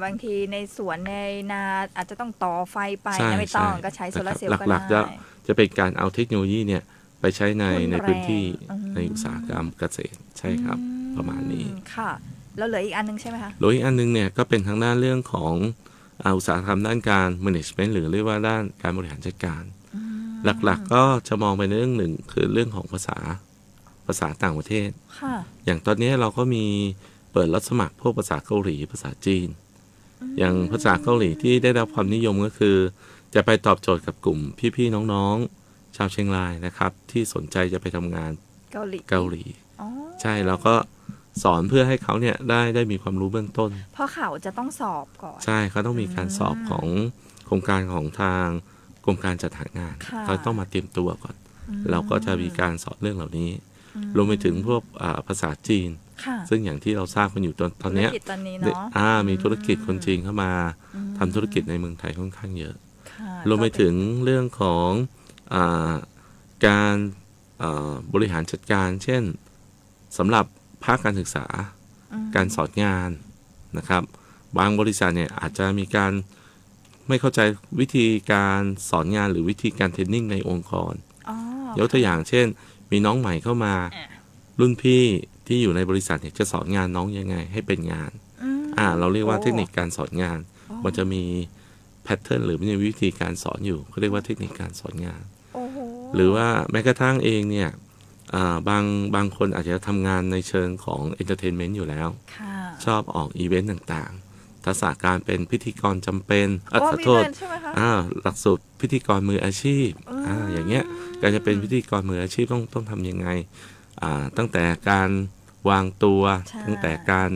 บางทีในสวนในนาอาจจะต้องต่อไฟไป ใช่ นะไม่ต้อง ใช่ ก็ใช้โซลาร์เซล นะ ล์ ค ก็ บหลักๆ ได้ จะเป็นการเอาเทคโนโลยีเนี่ยไปใช้ใน ทุนแรง พื้นที่ อืม ในอุตสาหกรรมเกษตรใช่ครับประมาณนี้ ค่ะ แล้วเหลืออีกอันนึงใช่ไหมคะ โดยอีกอันนึงเนี่ยก็เป็นทางด้านเรื่องของอุตสาหกรรมด้านการ management หรือเรียกว่าด้านการบริหารจัดการ หลักๆก็จะมองไปในเรื่องหนึ่งคือเรื่องของภาษาต่างประเทศ ค่ะ อย่างตอนนี้เราก็มีเปิดรับสมัครพวกภาษาเกาหลีภาษาจีน อย่างภาษาเกาหลีที่ได้รับความนิยมก็คือ จะไปตอบโจทย์กับกลุ่มพี่ๆน้องๆชาวเชียงรายนะครับที่สนใจจะไปทำงาน เกาหลี เกาหลี อ๋อ ใช่เราก็สอนเพื่อให้เขาเนี่ยได้มีความรู้เบื้องต้น เพราะเขาจะต้องสอบก่อน ใช่เขาต้องมีการสอบของโครงการของทางกรมการจัดหางาน ค่ะ เขาต้องมาเตรียมตัวก่อน เราก็จะมีการสอนเรื่องเหล่านี้ รวมไปถึงพวกภาษาจีน ค่ะ ซึ่งอย่างที่เราทราบกันอยู่ตอนเนี้ย ธุรกิจตอนนี้เนาะ มีธุรกิจคนจีนเข้ามาทำธุรกิจในเมืองไทยค่อนข้างเยอะ ค่ะ รวมไปถึงเรื่องของการบริหารจัดการ เช่นสำหรับภาคการศึกษา การสอนงานนะครับ บางบริษัทเนี่ยอาจจะมีการไม่เข้าใจวิธีการสอนงานหรือวิธีการเทรนนิ่งในองค์กร อ๋อย กตัวอย่างเช่น มีน้องใหม่เข้ามา รุ่นพี่ที่อยู่ในบริษัทเนี่ยจะสอนงานน้องยังไงให้เป็นงาน เราเรียกว่าเทคนิคการสอนงาน มันจะมีแพทเทิร์นหรือมีวิธีการสอนอยู่เขาเรียกว่าเทคนิคการสอนงาน โอ้โห หรือว่าแม้กระทั่งเองเนี่ยบางคนอาจจะทำงานในเชิงของเอนเตอร์เทนเมนต์อยู่แล้ว ค่ะ ชอบออกอีเวนต์ต่างๆทักษะการเป็นพิธีกรจำเป็นขอ มี โทษ เงินใช่ไหมคะ หลักสูตรพิธีกรมืออาชีพอย่างเงี้ยการจะเป็นพิธีกรมืออาชีพต้องทำยังไงตั้งแต่การวางตัว ใช่ ตั้งแต่การ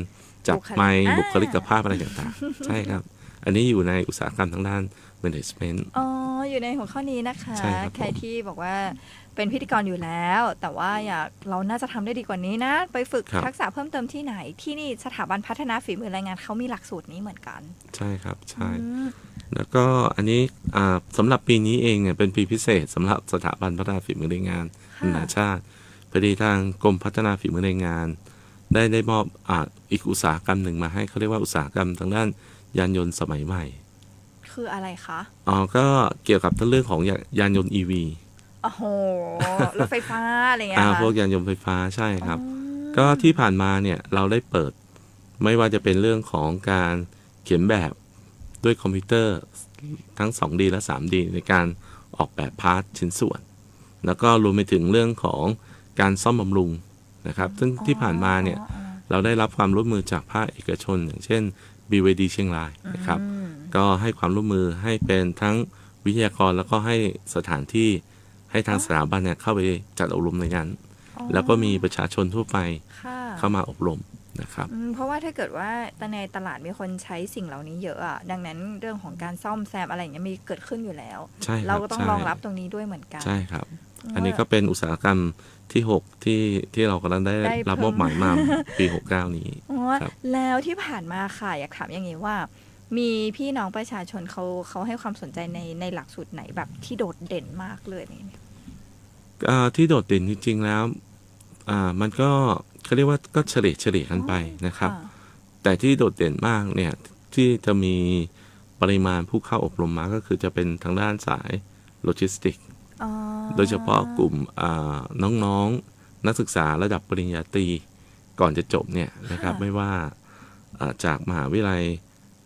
จับไมค์บุคลิกภาพอะไรต่างๆ ใช่ครับ อันนี้อยู่ในอุตสาหกรรมทางด้าน management อ๋อ อยู่ในหัวข้อนี้นะคะ ใช่ครับผม ใครที่บอกว่าเป็นพิธีกรอยู่แล้ว แต่ว่าเราน่าจะทำได้ดีกว่านี้นะ ไปฝึกทักษะเพิ่มเติมที่ไหน ที่นี่สถาบันพัฒนาฝีมือแรงงานเขามีหลักสูตรนี้เหมือนกัน ใช่ครับใช่ แล้วก็อันนี้สำหรับปีนี้เองเนี่ยเป็นปีพิเศษสำหรับสถาบันพัฒนาฝีมือแรงงานนานาชาติพอดีทางกรมพัฒนาฝีมือแรงงาน ได้มอบอีกอุตสาหกรรมหนึ่งมาให้เขาเรียกว่าอุตสาหกรรมทางด้านยานยนต์สมัยใหม่ คืออะไรคะ ก็เกี่ยวกับเรื่องของยานยนต์ EV โอ้โห รถไฟฟ้าอะไรอย่างเงี้ยค่ะ พวกยานยนต์ไฟฟ้าใช่ครับ ก็ที่ผ่านมาเนี่ยเราได้เปิดไม่ว่าจะเป็นเรื่องของการเขียนแบบด้วยคอมพิวเตอร์ทั้ง 2D และ 3D ในการออกแบบพาร์ทชิ้นส่วน แล้วก็รวมไปถึงเรื่องของการซ่อมบำรุงนะครับซึ่งที่ผ่านมาเนี่ยเราได้รับความร่วมมือจากภาคเอกชน อย่างเช่น BYD เชียงรายนะครับก็ให้ความร่วมมือให้เป็นทั้งวิทยากรแล้วก็ให้สถานที่ให้ทางสถาบันเนี่ยเข้าไปจัดอบรมในนั้นแล้วก็มีประชาชนทั่วไป ค่ะ เข้ามาอบรม นะครับ เพราะว่าถ้าเกิดว่าในตลาดมีคนใช้สิ่งเหล่านี้เยอะอะดังนั้นเรื่องของการซ่อมแซมอะไรอย่างเงี้ยมีเกิดขึ้นอยู่แล้ว ใช่ครับ เราก็ต้อง ใช่ รองรับตรงนี้ด้วยเหมือนกัน ใช่ครับ อันนี้ก็เป็นอุตสาหกรรมที่ 6 ที่เรากำลังได้ ได้ รับ เพิ่ม มอบหมายมาปี 69 นี้ อ๋อ ครับ แล้วที่ผ่านมาค่ะอยากถามอย่างนี้ว่า มีพี่น้องประชาชนเขาให้ความสนใจในหลักสูตรไหนแบบที่โดดเด่นมากเลยนี่ ที่โดดเด่นจริงๆแล้วมันก็เขาเรียกว่าก็เฉลี่ยกันไปนะครับ ค่ะ แต่ที่โดดเด่นมากเนี่ยที่จะมีปริมาณผู้เข้าอบรมมาก็คือจะเป็นทางด้านสายโลจิสติก อ๋อ โดยเฉพาะกลุ่มน้องๆนักศึกษาระดับปริญญาตรีก่อนจะจบเนี่ยนะครับไม่ว่าจากมหาวิทยาลัย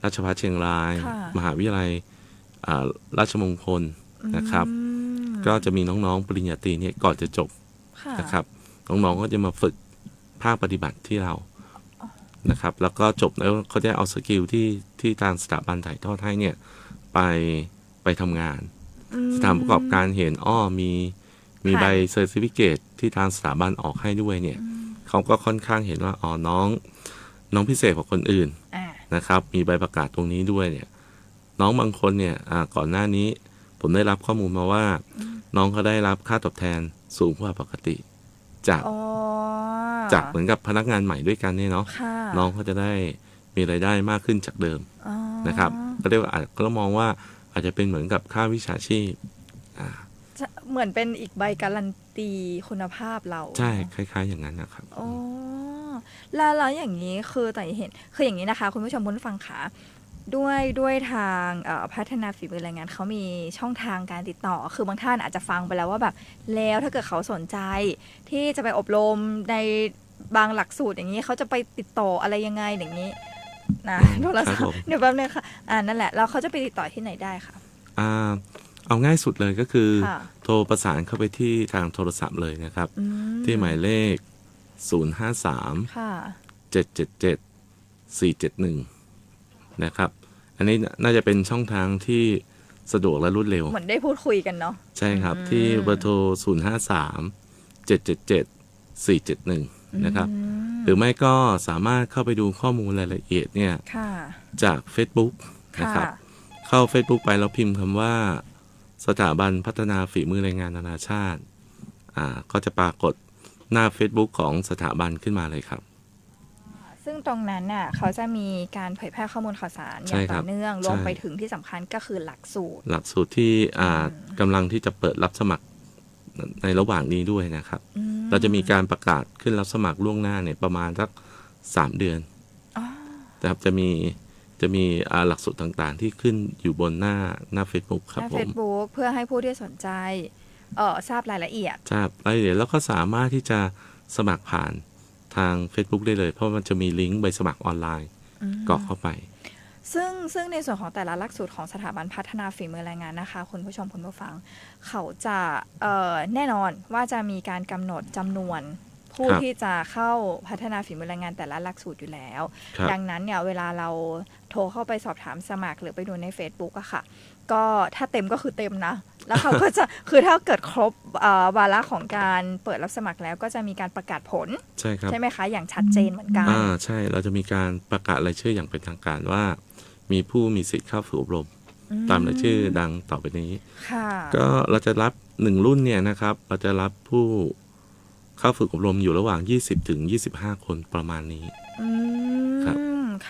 ราชภัฏเชียงราย ค่ะ มหาวิทยาลัยราชมงคลนะครับ อืม ก็จะมีน้องๆปริญญาตรีเนี่ยก่อนจะจบ ค่ะ นะครับน้องๆก็จะมาฝึกภาคปฏิบัติที่เรานะครับแล้วก็จบแล้วเขาจะเอาสกิลที่ทางสถาบันถ่ายทอดให้เนี่ยไปทำงาน สถานประกอบการเห็นมี ค่ะ ใบเซอร์ติฟิเคตที่ทางสถาบันออกให้ด้วยเนี่ยเขาก็ค่อนข้างเห็นว่าน้องพิเศษกว่าคนอื่น อ่า นะครับมีใบประกาศตรงนี้ด้วยเนี่ยน้องบางคนเนี่ยก่อนหน้านี้ผมได้รับข้อมูลมาว่าน้องเขาได้รับค่าตอบแทนสูงกว่าปกติจาก อ๋อ เหมือนกับพนักงานใหม่ด้วยกันเนี่ยเนาะ ค่ะ น้องเขาจะได้มีรายได้มากขึ้นจากเดิม อ๋อ นะครับก็เรียกว่าก็มองว่าอาจจะเป็นเหมือนกับค่าวิชาชีพ จะเหมือนเป็นอีกใบการันตีคุณภาพเรา ใช่คล้ายๆอย่างนั้นนะครับ อ๋อแล้วอย่างนี้คือแต่เห็นคืออย่างนี้นะคะ คุณผู้ชมคุณผู้ฟังคะด้วยทางพัฒนาฝีมือแรงงานเขามีช่องทางการติดต่อคือบางท่านอาจจะฟังไปแล้วว่าแบบแล้วถ้าเกิดเขาสนใจที่จะไปอบรมในบางหลักสูตรอย่างนี้เขาจะไปติดต่ออะไรยังไงอย่างนี้นะโทรศัพ ครับผ ท์ ม เดี๋ยวแป๊บนึงค่ะนั่นแหละแล้วเขาจะไปติดต่อที่ไหนได้คะ เอาง่ายสุดเลยก็คือ ค่ะ โทรประสานเข้าไปที่ทางโทรศัพท์เลยนะครับ อืม ที่หมายเลข 053 ค่ะ 777 471 นะครับ อันนี้น่าจะเป็นช่องทางที่สะดวกและรวดเร็ว เหมือนได้พูดคุยกันเนาะ ใช่ครับ ที่เบอร์โทร 053 777 471 นะครับ หรือไม่ก็สามารถเข้าไปดูข้อมูลรายละเอียดเนี่ย ค่ะ จาก Facebook นะครับ เข้า Facebook ไปแล้วพิมพ์คำว่าสถาบันพัฒนาฝีมือแรงงานนานาชาติก็จะปรากฏหน้า Facebook ของสถาบันขึ้นมาเลยครับ ซึ่งตรงนั้นน่ะเขาจะมีการเผยแพร่ข้อมูลข่าวสารอ ใช่ ย่าง ครั ต่ บ อเนื่อง ใช่ รวมไปถึงที่สำคัญก็คือหลักสูตร หลักสูตรที่กำลังที่จะเปิดรับสมัครในระหว่างนี้ด้วยนะครับ เราจะมีการประกาศขึ้นรับสมัครล่วงหน้าเนี่ยประมาณสัก3 เดือน อ๋อ นะครับจะมีหลักสูตรต่างๆ ที่ขึ้นอยู่บนหน้า Facebook ครับ หน้า ผม Facebook เพื่อให้ผู้ที่สนใจทราบรายละเอียด ทราบรายละเอียดแล้วก็สามารถที่จะสมัครผ่านทาง Facebook ได้เลย เพราะมันจะมีลิงก์ใบสมัครออนไลน์กรอกเข้าไป ซึ่งในส่วนของแต่ละหลักสูตรของสถาบันพัฒนาฝีมือแรงงานนะคะคุณผู้ชมคุณผู้ฟัง เขาจะแน่นอนว่าจะมีการกำหนดจำนวนผู้ ครับ ที่จะเข้าพัฒนาฝีมือแรงงานแต่ละหลักสูตรอยู่แล้ว ครับ ดังนั้นเนี่ยเวลาเราโทรเข้าไปสอบถามสมัครหรือไปดูใน Facebook อะค่ะ ก็ถ้าเต็มก็คือเต็มนะ แล้วเขาก็จะ คือถ้าเกิดครบวาระของการเปิดรับสมัครแล้วก็จะมีการประกาศผล ใช่ครับ ใช่ไหมคะ อย่างชัดเจนเหมือนกัน ใช่เราจะมีการประกาศรายชื่ออย่างเป็นทางการว่า มีผู้มีสิทธิ์เข้าฝึกอบรม ตามรายชื่อดังต่อไปนี้ ค่ะ ก็เราจะรับ1รุ่นเนี่ยนะครับ เราจะรับผู้เข้าฝึกอบรมอยู่ระหว่าง20ถึง25 คนประมาณนี้ ครับ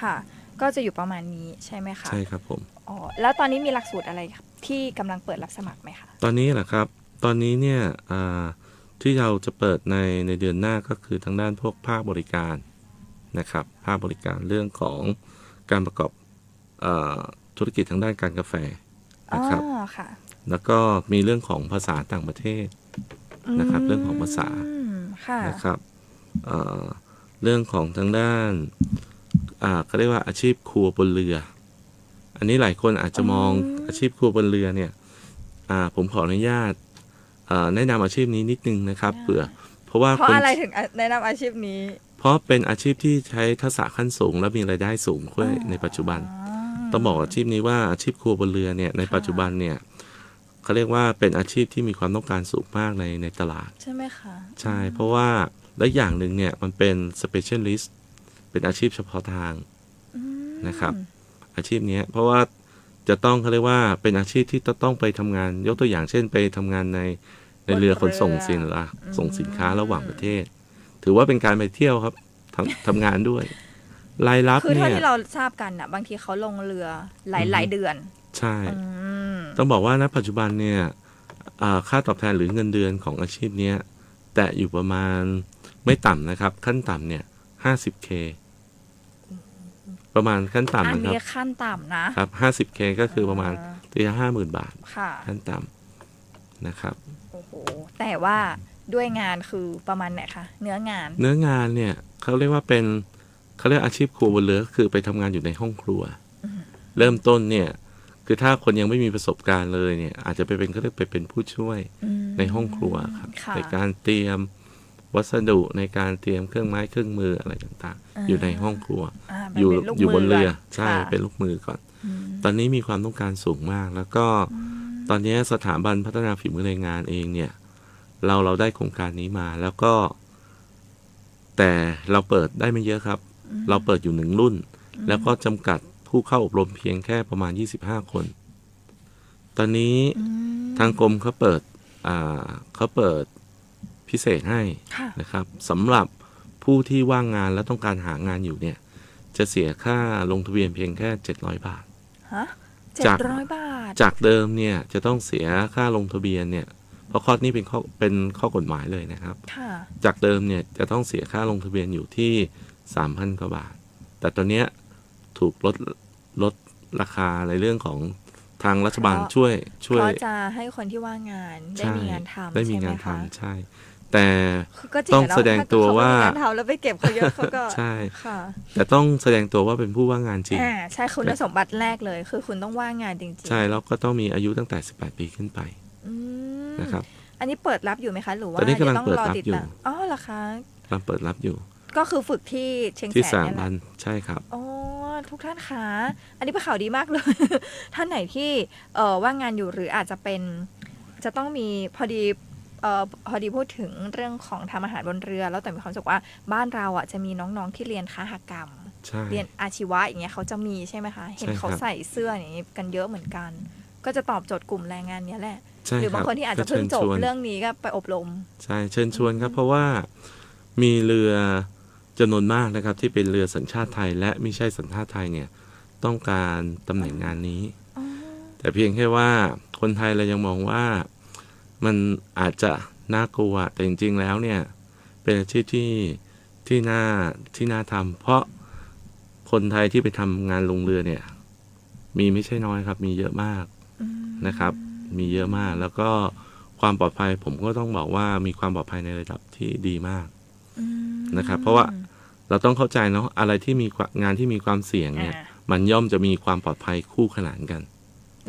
ค่ะ ก็จะอยู่ประมาณนี้ใช่ไหมคะ ใช่ครับผม อ๋อแล้วตอนนี้มีหลักสูตรอะไรที่กำลังเปิดรับสมัครไหมคะ ตอนนี้แหละครับ ตอนนี้เนี่ยที่เราจะเปิดในเดือนหน้าก็คือทางด้านพวกภาคบริการนะครับ ภาคบริการเรื่องของการประกอบธุรกิจทางด้านการกาแฟนะครับ อ๋อค่ะ แล้วก็มีเรื่องของภาษาต่างประเทศนะครับเรื่องของภาษา ค่ะ นะครับเรื่องของทางด้านเขาเรียกว่าอาชีพครัวบนเรือ อันนี้หลายคนอาจจะมองอาชีพครัวบนเรือเนี่ยผมขออนุญาตแนะนำอาชีพนี้นิดนึงนะครับเพราะว่า เพราะอะไรถึงแนะนำอาชีพนี้ เพราะเป็นอาชีพที่ใช้ทักษะขั้นสูงและมีรายได้สูงด้วยในปัจจุบัน ต้องบอกอาชีพนี้ว่าอาชีพครัวบนเรือเนี่ยในปัจจุบันเนี่ยเขาเรียกว่าเป็นอาชีพที่มีความต้องการสูงมากในตลาด ใช่ไหมคะ ใช่เพราะว่าและอย่างหนึ่งเนี่ยมันเป็น specialist เป็นอาชีพเฉพาะทาง อืม นะครับ อาชีพเนี้ยเพราะว่าจะต้องเขาเรียกว่าเป็นอาชีพที่ต้องไปทำงานยกตัวอย่างเช่นไปทำงานในเรือขนส่งสินส่งสินค้าระหว่างประเทศ ถือว่าเป็นการไปเที่ยวครับทำงานด้วยรายรับ คือ เนี่ เท่าย ที่เราทราบกันน่ะบางทีเขาลงเรือหลายเดือน ใช่ อืม ต้องบอกว่าณปัจจุบันเนี่ยค่าตอบแทนหรือเงินเดือนของอาชีพเนี้ยแตะอยู่ประมาณไม่ต่ำนะครับขั้นต่ำเนี่ย 50K ประมาณขั้น อัน ต่ำนะครั นี้ บ ขั้นต่ำนะครับ 50K ก็คือประมาณตีละ50,000 บาท ค่ะ ขั้นต่ำนะครับ โอ้โหแต่ว่าด้วยงานคือประมาณไหนคะเนื้องาน เนื้องานเนี่ยเขาเรียกว่าเป็นเขาเรียกอาชีพครัวบนเรือคือไปทำงานอยู่ในห้องครัว เริ่มต้นเนี่ยคือถ้าคนยังไม่มีประสบการณ์เลยเนี่ยอาจจะไปเป็นเขาเรียกไปเป็นผู้ช่วย อืม ในห้องครัวครับ ค่ะ ในการเตรียมวัสดุในการเตรียมเครื่องไม้เครื่องมืออะไรต่างๆ อยู่ในห้องครัว ไป อยู่ เป็นลูก อยู่บนเรือ ก่ ใช่ ค่ะ เป็นลูกมือก่อน อืม ตอนนี้มีความต้องการสูงมาก แล้วก็ตอนนี้สถาบันพัฒนาฝีมือแรงงานเองเนี่ยเราได้โครงการนี้มาแล้วก็ แต่เราเปิดได้ไม่เยอะครับ เราเปิดอยู่1 รุ่น แล้วก็จำกัดผู้เข้าอบรมเพียงแค่ประมาณ25 คน ตอนนี้ทางกรมเขาเปิดพิเศษให้ ค่ะ นะครับสำหรับผู้ที่ว่างงานและต้องการหางานอยู่เนี่ยจะเสียค่าลงทะเบียนเพียงแค่700 บาท ฮะ จาก 700 บาท จากเดิมเนี่ยจะต้องเสียค่าลงทะเบียนเนี่ยเพราะข้อนี้เป็นข้อกฎหมายเลยนะครับ ค่ะ จากเดิมเนี่ยจะต้องเสียค่าลงทะเบียนอยู่ที่ 3,000 กว่าบาท แต่ตอนเนี้ยถูกลดราคาในเรื่องของทางรัฐบาล เพราะ ช่วย เพราะจะให้คนที่ว่างงานได้ ใช่ มีงานทำ ได้มี ใช่ไห งาน คะ ทำใช่ แต่ คือก็จริง ต้อง ะเนะ แสดงตัวว่า ถ้เขไม่มีงานทำแล้วไปเก็บเขาเยอะเขาก็ ใช่ ค่ะ แต่ต้องแสดงตัวว่าเป็นผู้ว่างงานจริง ใช่คุณสมบัติแรกเลย คือคุณต้องว่างงานจริงๆ ใช่แล้วก็ต้องมีอายุตั้งแต่18 ปีขึ้นไป อืม นะครับ อันนี้เปิดรับอยู่ไหมคะหรือว่า ตอนนี้กำลัง ดี๋ยว เปิด รอ รับ ติด อยู่ ตามอ๋อเหรอคะ เราเปิดรับอยู่ ก็คือฝึกที่เชียง ที่ แส สาน ม เนี่ยแห พั ละ นใช่ครับ อ๋อทุกท่านคะอันนี้เป็นข่าวดีมากเลย ท่านไหนที่ว่างงานอยู่หรืออาจจะเป็นจะต้องมีพอดีพูดถึงเรื่องของทำอาหารบนเรือ แล้วแต่มีความรู้สึกว่าบ้านเราอ่ะจะมีน้องๆที่เรียนคหกรรม ใช่ เรียนอาชีวะอย่างเงี้ยเขาจะมีใช่ไหมคะเห็น ใช่ครับ เขาใส่เสื้ออย่างนี้กันเยอะเหมือนกัน ก็จะตอบโจทย์กลุ่มแรงงานเนี้ยแหละ ใช่ หรือบางคนที่อาจจะเพิ่งจบเรื่องนี้ก็ไปอบรม ใช่เชิญชวนครับ เพราะว่ามีเรือจำนวนมากนะครับ ที่เป็นเรือสัญชาติไทย และไม่ใช่สัญชาติไทยเนี่ยต้องการตำแหน่งงานนี้ แต่เพียงแค่ว่าคนไทยเรายังมองว่ามันอาจจะน่ากลัวแต่จริงๆแล้วเนี่ยเป็นอาชีพที่น่าทำเพราะคนไทยที่ไปทำงานลงเรือเนี่ยมีไม่ใช่น้อยครับ มีเยอะมากนะครับ มีเยอะมากแล้วก็ความปลอดภัยผมก็ต้องบอกว่ามีความปลอดภัยในระดับที่ดีมากนะครับ เพราะว่าเราต้องเข้าใจเนาะอะไรที่มีงานที่มีความเสี่ยงเนี่ย มันย่อมจะมีความปลอดภัยคู่ขนานกัน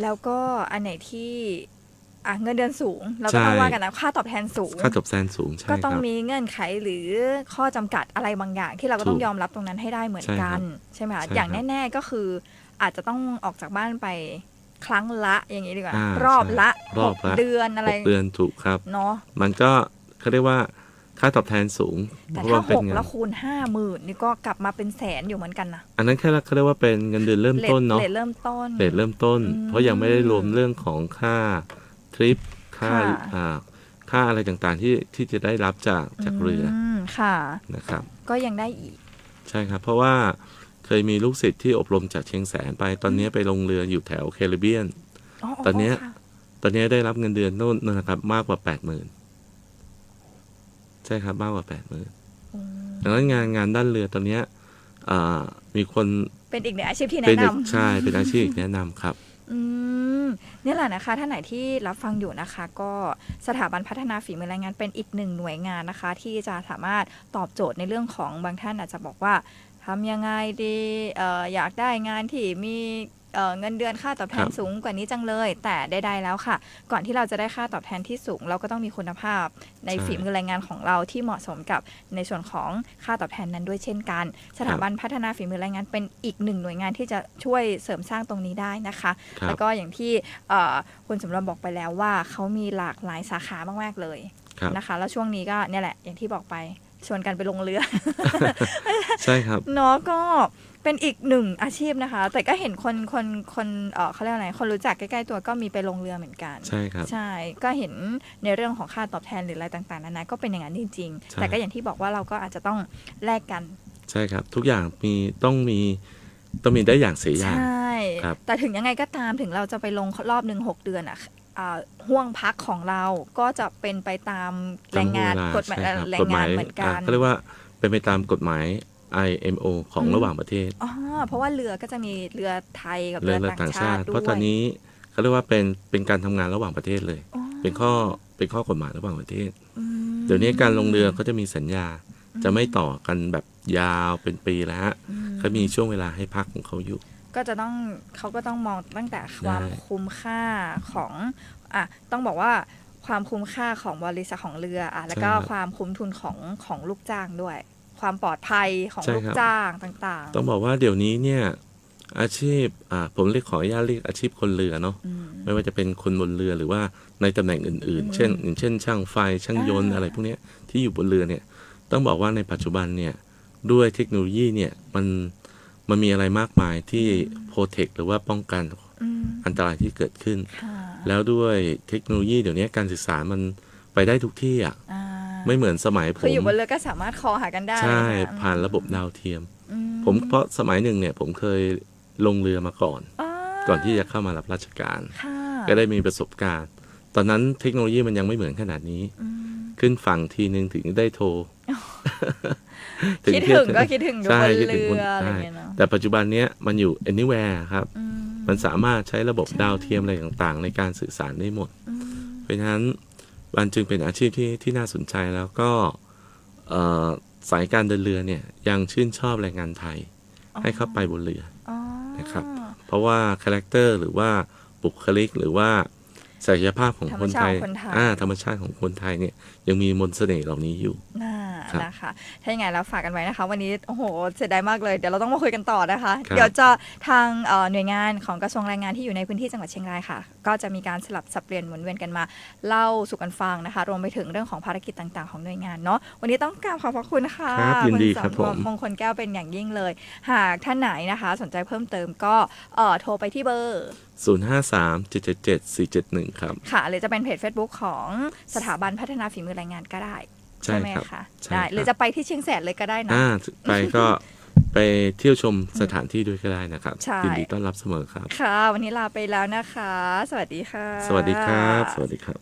แล้วก็อันไหนที่เงินเดือนสูงเราก็ต้อง ใช่ ว่ากันนะค่าตอบแทนสูง ค่าตอบแทนสูงใช่ ก็ ค ต้อง รับ มีเงื่อนไขหรือข้อจำกัดอะไรบางอย่าง ที่เราก็ต้อง ถูก ยอมรับตรงนั้นให้ได้เหมือนกัน ใช่ไหมคะ ใช่ อย่าง ครับ แน่ๆก็คืออาจจะต้องออกจากบ้านไปครั้งละอย่างนี้ดีกว่า าร อบละ ใช่รอบละ 6 เดือนอะไร 6 เดือนถูกครับ เนาะ มันก็เขาเรียกว่าค่าตอบแทนสูง แต่ เพราะ ถ้า ว่าเป็น 6 เงิน แล้วคูณ 50,000นี่ก็กลับมาเป็นแสนอยู่เหมือนกันนะ อันนั้นแค่เขาเรียกว่าเป็นเงินเดือนเริ่มต้นเนาะ เรทเริ่มต้น เรทเริ่มต้น เพราะยังไม่ได้รวมเรื่องของค่าทริปค่า ค่ะ ค่าอะไรต่างๆที่จะได้รับจากเรืออ ค่ะ นะครับ ก็ยังได้อีก ใช่ครับ เพราะว่าเคยมีลูกศิษย์ที่อบรมจากเชียงแสนไปตอนนี้ไปลงเรืออยู่แถวแคริบเบียน ตอนเนี้ย ค่ะ ตอนนี้ได้รับเงินเดือนโน่นนะครับมากกว่า 80,000 ใช่ครับมากกว่า 80,000 ดังนั้นงานด้านเรือตอนเนี้ยมีคน เป็นอีกหนึ่งอาชีพที่ เป็น แนะนำ ใช่เป็นอาชีพแนะนำครับ นี่แหละนะคะท่านไหนที่รับฟังอยู่นะคะ ก็สถาบันพัฒนาฝีมือแรงงานเป็นอีกหนึ่งหน่วยงานนะคะ ที่จะสามารถตอบโจทย์ในเรื่องของบางท่านอาจจะบอกว่าทำยังไงดีอยากได้งานที่มีเงินเดือนค่าตอบแทน ครับ สูงกว่านี้จังเลย แต่ใดๆแล้วค่ะ ก่อนที่เราจะได้ค่าตอบแทนที่สูง เราก็ต้องมีคุณภาพในฝีมือแรงงานของเราที่เหมาะสมกับในส่วนของค่าตอบแทนนั้นด้วยเช่นกัน สถาบันพัฒนาฝีมือแรงงานเป็นอีกหนึ่งหน่วยงานที่จะช่วยเสริมสร้างตรงนี้ได้นะคะ ครับ แล้วก็อย่างที่คุณสมรบอกไปแล้วว่าเขามีหลากหลายสาขามากๆเลย ครับ นะคะ แล้วช่วงนี้ก็เนี่ยแหละอย่างที่บอกไป ชวนกันไปลงเรือ ใช่ครับ เนาะก็เป็นอีกหนึ่งอาชีพนะคะ แต่ก็เห็นคนเขาเรียกอะไรคนรู้จักใกล้ๆตัวก็มีไปลงเรือเหมือนกัน ใช่ครับ ใช่ก็เห็นในเรื่องของค่าตอบแทนหรืออะไรต่างๆนานาก็เป็นอย่างนั้นจริง ใช่ ๆ แต่ก็อย่างที่บอกว่าเราก็อาจจะต้องแลกกัน ใช่ครับ ทุกอย่างต้องมีได้อย่างเสียอย่าง ใช่ ครับ แต่ถึงยังไงก็ตามถึงเราจะไปลงรอบหนึ่ง6 เดือนห่วงพักของเราก็จะเป็นไปตามแรงงาน ตาม กฎหมาย เวลาใช่ครับ แรงงานเหมือนกัน เขาเรียกว่าเป็นไปตามกฎหมาย IMO ของระหว่างประเทศ อ๋อเพราะว่าเรือก็จะมีเรือไทยกับ เรื เรือ อ ต่า ต่าง ง ชา ชา ติ ติด้วย เพราะตอนนี้เขาเรียกว่าเป็นการทำงานระหว่างประเทศเลย อ๋อ เป็นข้อกฎหมายระหว่างประเทศ อืม เดี๋ยวนี้การลงเรือเขาจะมีสัญญา จะไม่ต่อกันแบบยาวเป็นปีแล้วฮะ อืม เขามีช่วงเวลาให้พักของเขาอยู่ ก็จะต้องเขาก็ต้องมองตั้งแต่ความ ได้ คุ้มค่าของต้องบอกว่าความคุ้มค่าของบริษัทของเรือแล้วก็ความคุ้มทุนของลูกจ้างด้วย ความปลอดภัยของลูกจ้างต่างๆ ต้องบอกว่าเดี๋ยวนี้เนี่ยอาชีพผมขออนุญาตเรียกอาชีพคนเรือเนาะ อืม ไม่ว่าจะเป็นคนบนเรือหรือว่าในตำแหน่งอื่นๆ เช่นอย่างเช่นช่างไฟช่างยนต์อะไรพวกเนี้ยที่อยู่บนเรือเนี่ยต้องบอกว่าในปัจจุบันเนี่ยด้วยเทคโนโลยีเนี่ยมันมีอะไรมากมายที่โปรเทคหรือว่าป้องกัน อืม อันตรายที่เกิดขึ้น ค่ะ แล้วด้วยเทคโนโลยีเดี๋ยวนี้การสื่อสารมันไปได้ทุกที่อ่ะ อ่า ไม่เหมือนสมัยผ คือ ม อยู่บนเรือก็สามารถคอหากันได้ ใช่ นะคะ ผ่านระบบดาวเทียม อื ผมเพราะสมัยหนึ่งเนี่ยผมเคยลงเรือมาก่อน อ๋อ ก่อนที่จะเข้ามารับราชการ ค่ะ ก็ได้มีประสบการณ์ ตอนนั้นเทคโนโลยีมันยังไม่เหมือนขนาดนี้ อืม ขึ้นฝั่งทีนึงถึงได้โทร คิดถึงก็คิดถึงอยู่ ใช่ บน คิดถึง เรืออะไร ใช่ เงี้ยเนาะ แต่ปัจจุบันเนี้ยมันอยู่ anywhere ครับ อืม มันสามารถใช้ระบบดาวเทียมอะไรต่างๆ ในการสื่อสารได้หมด อืม เพราะฉะนั้นมันจึงเป็นอาชีพที่น่าสนใจแล้วก็สายการเดินเรือเนี่ยยังชื่นชอบแรงงานไทย ให้เข้าไปบนเรือ อ๋อ นะครับ เพราะว่าคาแรคเตอร์หรือว่าบุคลิกหรือว่าศักยภาพของคนไทย ธรรมชาติของคนไทยเนี่ยยังมีมนต์เสน่ห์เหล่านี้อยู่ น่า ครับ นะคะถ้าอย่างไงแล้วฝากกันไว้นะคะ วันนี้โอ้โหเสียดายมากเลยเดี๋ยวเราต้องมาคุยกันต่อนะคะ ครับ เดี๋ยวจะทางหน่วยงานของกระทรวงแรงงานที่อยู่ในพื้นที่จังหวัดเชียงรายค่ะ ก็จะมีการสลับสับเปลี่ยนหมุนเวียนกันมาเล่าสู่กันฟังนะคะ รวมไปถึงเรื่องของภารกิจต่างๆของหน่วยงานเนาะวันนี้ต้องกราบขอบพระคุณค่ะ ครับยินดีครับ ณ ผม มงคลแก้วเป็นอย่างยิ่งเลย หากท่านไหนนะคะ สนใจเพิ่มเติมก็โทรไปที่เบอร์ 053-777-471 ครับ ค่ะหรือจะเป็นเพจ Facebook ของสถาบันพัฒนาฝีมือแรงงานก็ได้ ใช่ ไหม ครับ คะ ใช่ ได้ ครับ หรือจะไปที่เชียงแสนเลยก็ได้นะ ไปก็ไปเที่ยวชมสถานที่ด้วยก็ได้นะครับ ใช่ ยินดีต้อนรับเสมอครับ ค่ะ วันนี้ลาไปแล้วนะคะ สวัสดีค่ะ สวัสดีครับ สวัสดีครับ